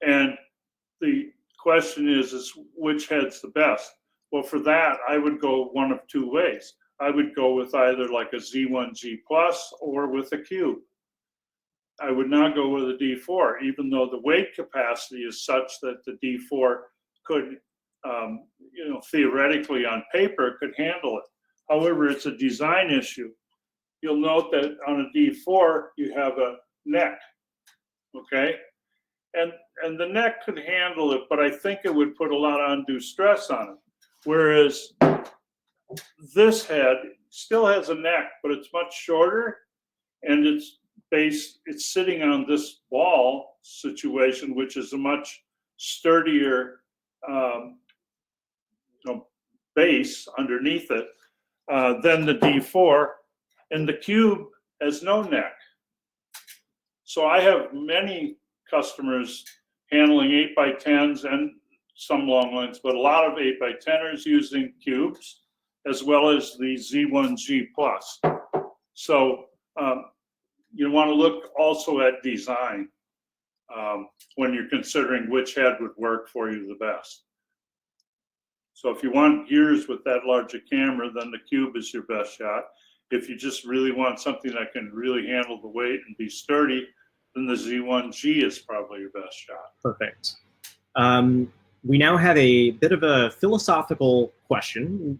And the question is which head's the best? Well, for that, I would go one of two ways. I would go with either like a Z1G Plus or with a Cube. I would not go with a D4, even though the weight capacity is such that the D4 could, theoretically on paper, could handle it. However, it's a design issue. You'll note that on a D4, you have a neck, okay? And the neck could handle it, but I think it would put a lot of undue stress on it. Whereas this head still has a neck, but it's much shorter, and it's sitting on this ball situation, which is a much sturdier base underneath it than the D4, and the Cube has no neck. So I have many customers handling 8x10s and some long lengths, but a lot of 8x10ers using Cubes, as well as the Z1G Plus. So you want to look also at design when you're considering which head would work for you the best. So if you want gears with that larger camera, then the Cube is your best shot. If you just really want something that can really handle the weight and be sturdy, then the Z1G is probably your best shot. Perfect. We now have a bit of a philosophical question,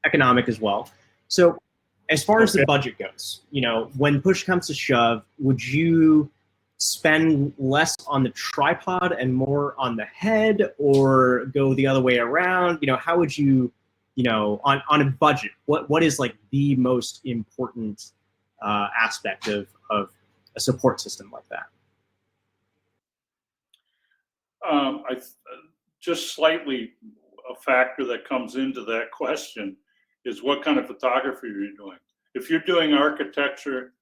economic as well. So as far as the budget goes, when push comes to shove, would you spend less on the tripod and more on the head, or go the other way around? How would you, on a budget, what is like the most important aspect of a support system like that? Just slightly a factor that comes into that question is what kind of photography you're doing. If you're doing architecture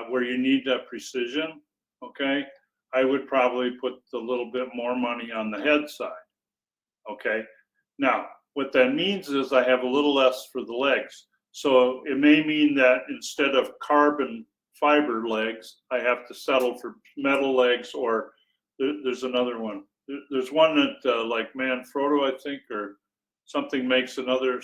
where you need that precision, okay, I would probably put a little bit more money on the head side, okay? Now, what that means is I have a little less for the legs. So it may mean that instead of carbon fiber legs, I have to settle for metal legs, or there's another one. There's one that like Manfrotto, I think, or something makes another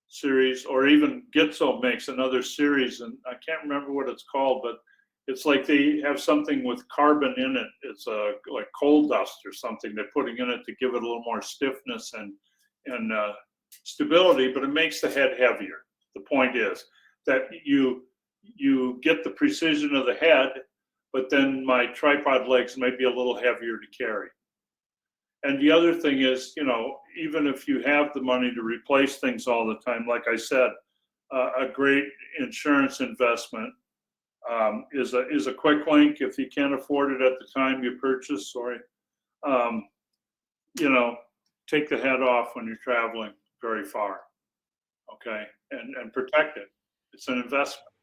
series, or even Gitzo makes another series, and I can't remember what it's called, but it's like they have something with carbon in it. It's like coal dust or something they're putting in it to give it a little more stiffness and stability, but it makes the head heavier. The point is that you get the precision of the head, but then my tripod legs may be a little heavier to carry. And the other thing is, even if you have the money to replace things all the time, like I said, a great insurance investment is a quick link if you can't afford it at the time you purchase. Take the head off when you're traveling very far, okay, and protect it. It's an investment.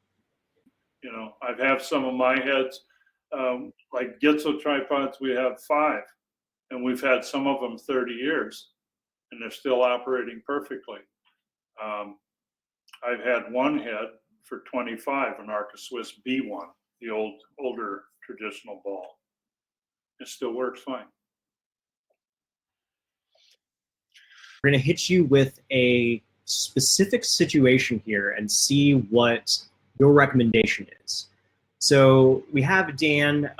I've had some of my heads, like Gitzo tripods, we have 5. And we've had some of them 30 years, and they're still operating perfectly. I've had one head for 25, an Arca-Swiss B1, the older traditional ball. It still works fine. We're going to hit you with a specific situation here and see what your recommendation is. So we have Dan,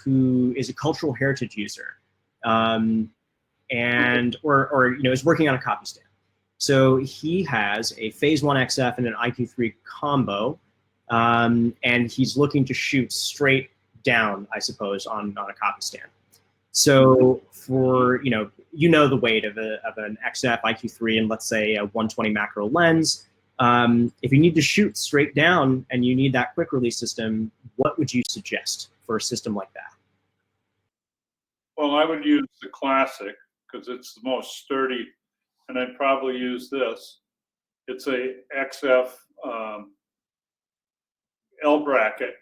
who is a cultural heritage user. Is working on a copy stand. So he has a Phase 1 XF and an IQ3 combo, and he's looking to shoot straight down, I suppose, on a copy stand. So for the weight of an XF IQ3 and let's say a 120 macro lens, if you need to shoot straight down and you need that quick release system, what would you suggest for a system like that? Well, I would use the classic because it's the most sturdy, and I'd probably use this. It's a XF L bracket.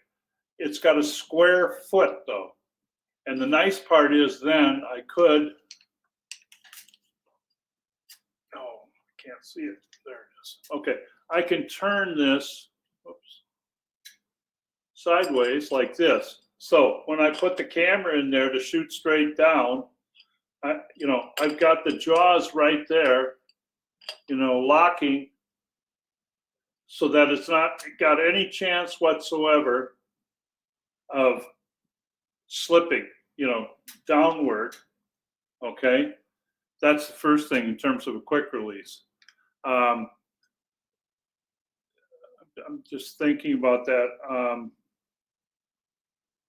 It's got a square foot though, and the nice part is then I could. Oh, I can't see it. There it is. Okay, I can turn this sideways like this. So when I put the camera in there to shoot straight down, I've got the jaws right there, locking so that it's not got any chance whatsoever of slipping, downward, okay? That's the first thing in terms of a quick release. I'm just thinking about that.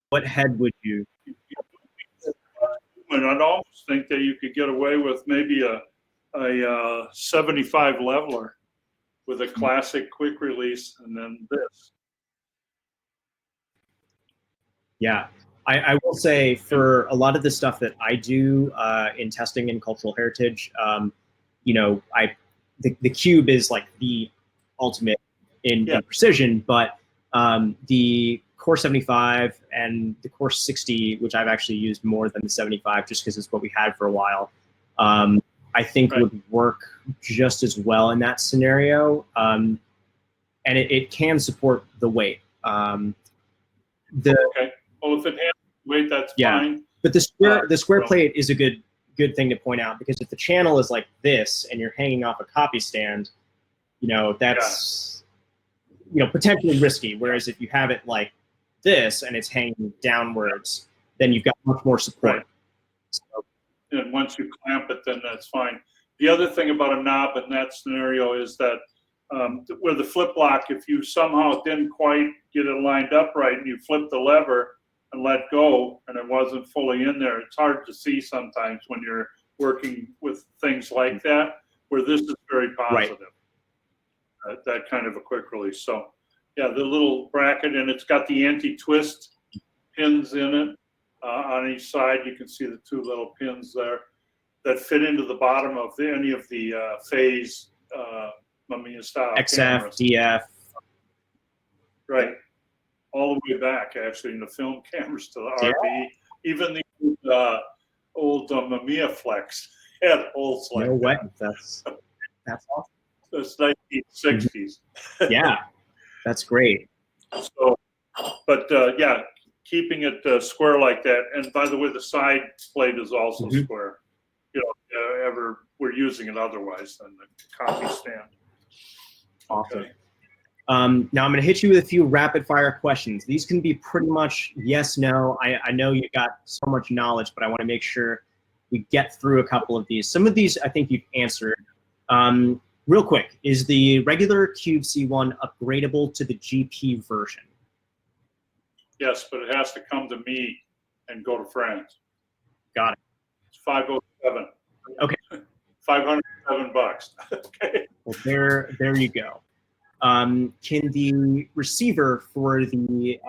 What head would you? And I'd almost think that you could get away with maybe a 75 leveler with a classic quick release, and then this. Yeah, I will say for a lot of the stuff that I do in testing in cultural heritage, the cube is like the ultimate in precision, but the Core 75 and the Core 60, which I've actually used more than the 75 just because it's what we had for a while, I think would work just as well in that scenario. And it can support the weight. Okay. Well, if it has weight, that's fine. But the square plate is a good thing to point out, because if the channel is like this and you're hanging off a copy stand, that's potentially risky. Whereas if you have it like this and it's hanging downwards, then you've got much more support. Right. So, and once you clamp it, then that's fine. The other thing about a knob in that scenario is that with the flip lock, if you somehow didn't quite get it lined up right and you flip the lever and let go and it wasn't fully in there, it's hard to see sometimes when you're working with things like that, where this is very positive. Right. That kind of a quick release. So yeah, the little bracket, and it's got the anti-twist pins in it on each side. You can see the two little pins there that fit into the bottom of any of the phase Mamiya style XF, cameras. DF. Right. All the way back, actually, in the film cameras to the RB. Even the old Mamiya Flex had holes like way. that. That's awesome. It's 1960s. Yeah, that's great. So, but yeah, keeping it square like that. And by the way, the side plate is also square. We're using it otherwise than the copy stand. Awesome. Okay. Now I'm going to hit you with a few rapid fire questions. These can be pretty much yes, no. I know you got so much knowledge, but I want to make sure we get through a couple of these. Some of these I think you've answered. Real quick, is the regular Cube C1 upgradable to the GP version? Yes, but it has to come to me and go to France. Got it. It's 507. Okay. $507. Okay. Well, there you go. Can the receiver for the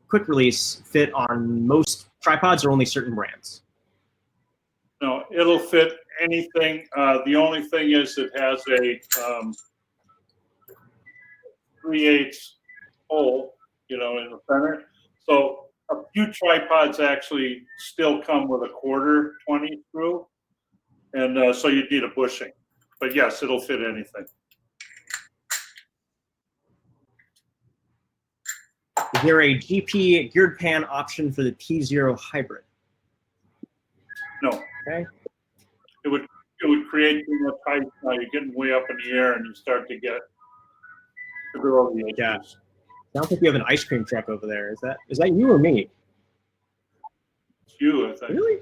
quick release fit on most tripods or only certain brands? No, it'll fit anything. The only thing is it has a 3/8 hole, in the center. So a few tripods actually still come with a 1/4 screw, and so you'd need a bushing. But yes, it'll fit anything. Is there a GP geared pan option for the T0 hybrid? No. Okay. It would create too much height. Now you're getting way up in the air, and you start to get to go over the edges. Yeah. Sounds like you have an ice cream truck over there. Is that you or me? It's you, I think. Really?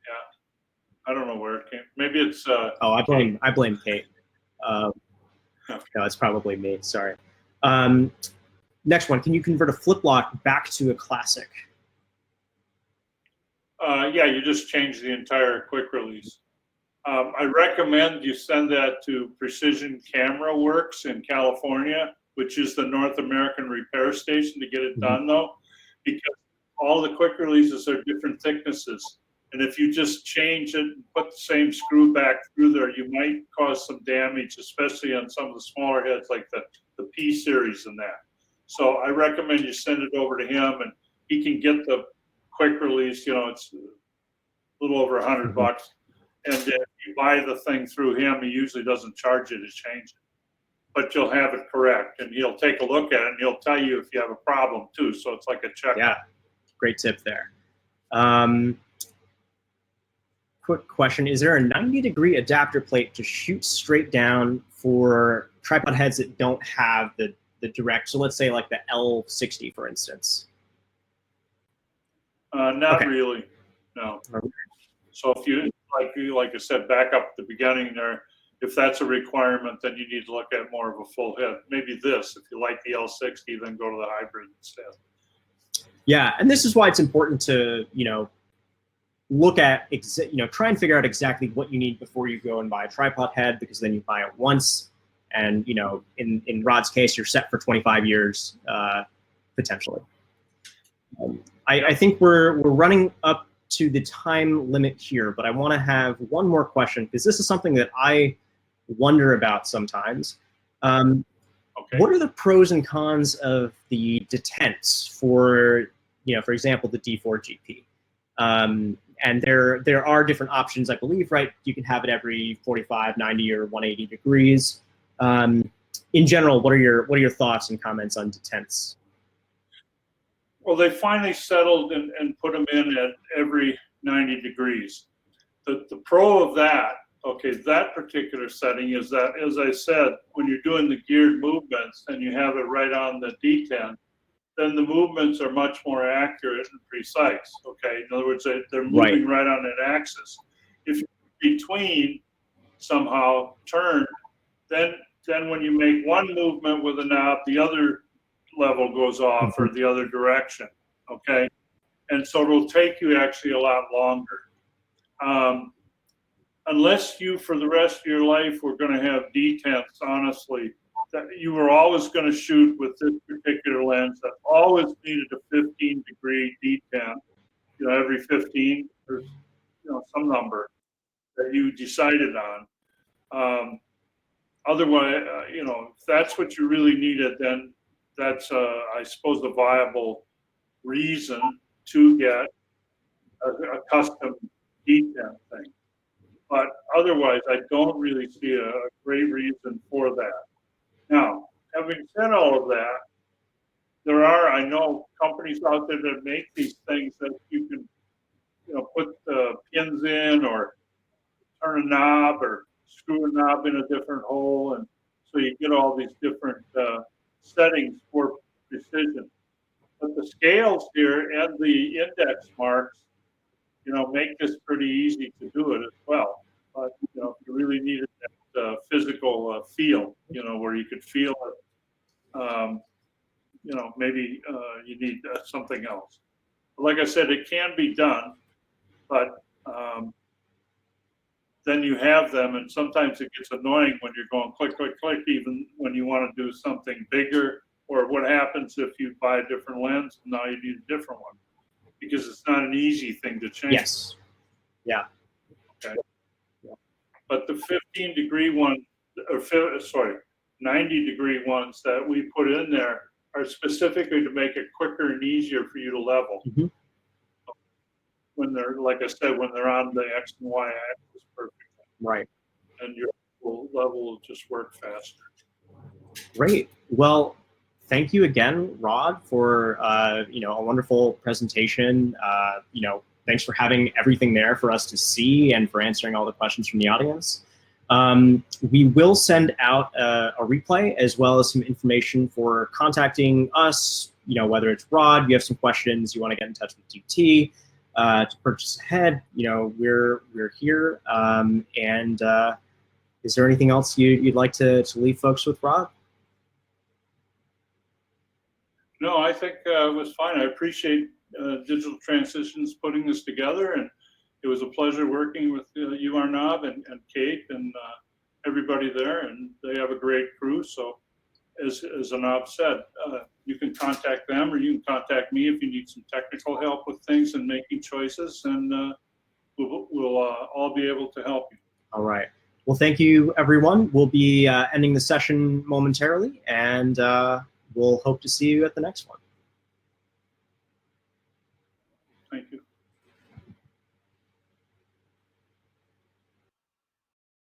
Yeah. I don't know where it came. Maybe it's. I blame Kate. No, it's probably me. Sorry. Next one. Can you convert a flip lock back to a classic? Yeah, you just change the entire quick release. I recommend you send that to Precision Camera Works in California, which is the North American repair station, to get it done, though, because all the quick releases are different thicknesses. And if you just change it and put the same screw back through there, you might cause some damage, especially on some of the smaller heads like the P series and that. So I recommend you send it over to him, and he can get the quick release. It's a little over $100. And if you buy the thing through him, he usually doesn't charge you to change it. But you'll have it correct, and he'll take a look at it, and he'll tell you if you have a problem, too. So it's like a check. Yeah, great tip there. Quick question. Is there a 90-degree adapter plate to shoot straight down for tripod heads that don't have the direct. So let's say like the L60, for instance. Not Okay. really, no. Okay. So if you, like I said, back up at the beginning there, if that's a requirement, then you need to look at more of a full head. Maybe this, if you like the L60, then go to the hybrid instead. Yeah, and this is why it's important to, look at, try and figure out exactly what you need before you go and buy a tripod head, because then you buy it once, and in Rod's case, you're set for 25 years potentially. I think we're running up to the time limit here, but I want to have one more question, because this is something that I wonder about sometimes. Okay. What are the pros and cons of the detents for, for example, the D4 GP? And there are different options, I believe, right? You can have it every 45, 90, or 180 degrees. In general, what are your thoughts and comments on detents? Well, they finally settled and put them in at every 90 degrees. The pro of that, okay, that particular setting is that, as I said, when you're doing the geared movements and you have it right on the detent, then the movements are much more accurate and precise, okay? In other words, they're moving right on an axis. If you're between somehow turn, then when you make one movement with a knob, the other level goes off or the other direction, okay? And so it'll take you actually a lot longer. Unless you, for the rest of your life, were going to have detents, honestly, that you were always going to shoot with this particular lens that always needed a 15-degree detent, every 15 or some number that you decided on. Otherwise, if that's what you really needed, then that's, I suppose, a viable reason to get a custom detent thing. But otherwise, I don't really see a great reason for that. Now, having said all of that, there are, I know, companies out there that make these things that you can, put the pins in or turn a knob or screw a knob in a different hole, and so you get all these different settings for precision. But the scales here and the index marks, make this pretty easy to do it as well. But if you really needed that physical feel, where you could feel it, maybe you need something else. But like I said, it can be done, but then you have them, and sometimes it gets annoying when you're going click, click, click, even when you want to do something bigger. Or what happens if you buy a different lens and now you need a different one, because it's not an easy thing to change. Yes. Yeah. Okay. Yeah. But the 15-degree one, or 90-degree ones that we put in there are specifically to make it quicker and easier for you to level. Mm-hmm. When they're, like I said, when they're on the X and Y axis perfectly. Right. And your level will just work faster. Great. Well, thank you again, Rod, for a wonderful presentation. Thanks for having everything there for us to see and for answering all the questions from the audience. We will send out a replay as well as some information for contacting us. Whether it's Rod, you have some questions, you want to get in touch with DT to purchase ahead. We're here. And is there anything else you'd like to leave folks with, Rod? No, I think it was fine. I appreciate Digital Transitions putting this together, and it was a pleasure working with you, Arnav, and Kate, and everybody there, and they have a great crew. So as Arnav said, you can contact them, or you can contact me if you need some technical help with things and making choices, and we'll all be able to help you. All right. Well, thank you, everyone. We'll be ending the session momentarily, and we'll hope to see you at the next one.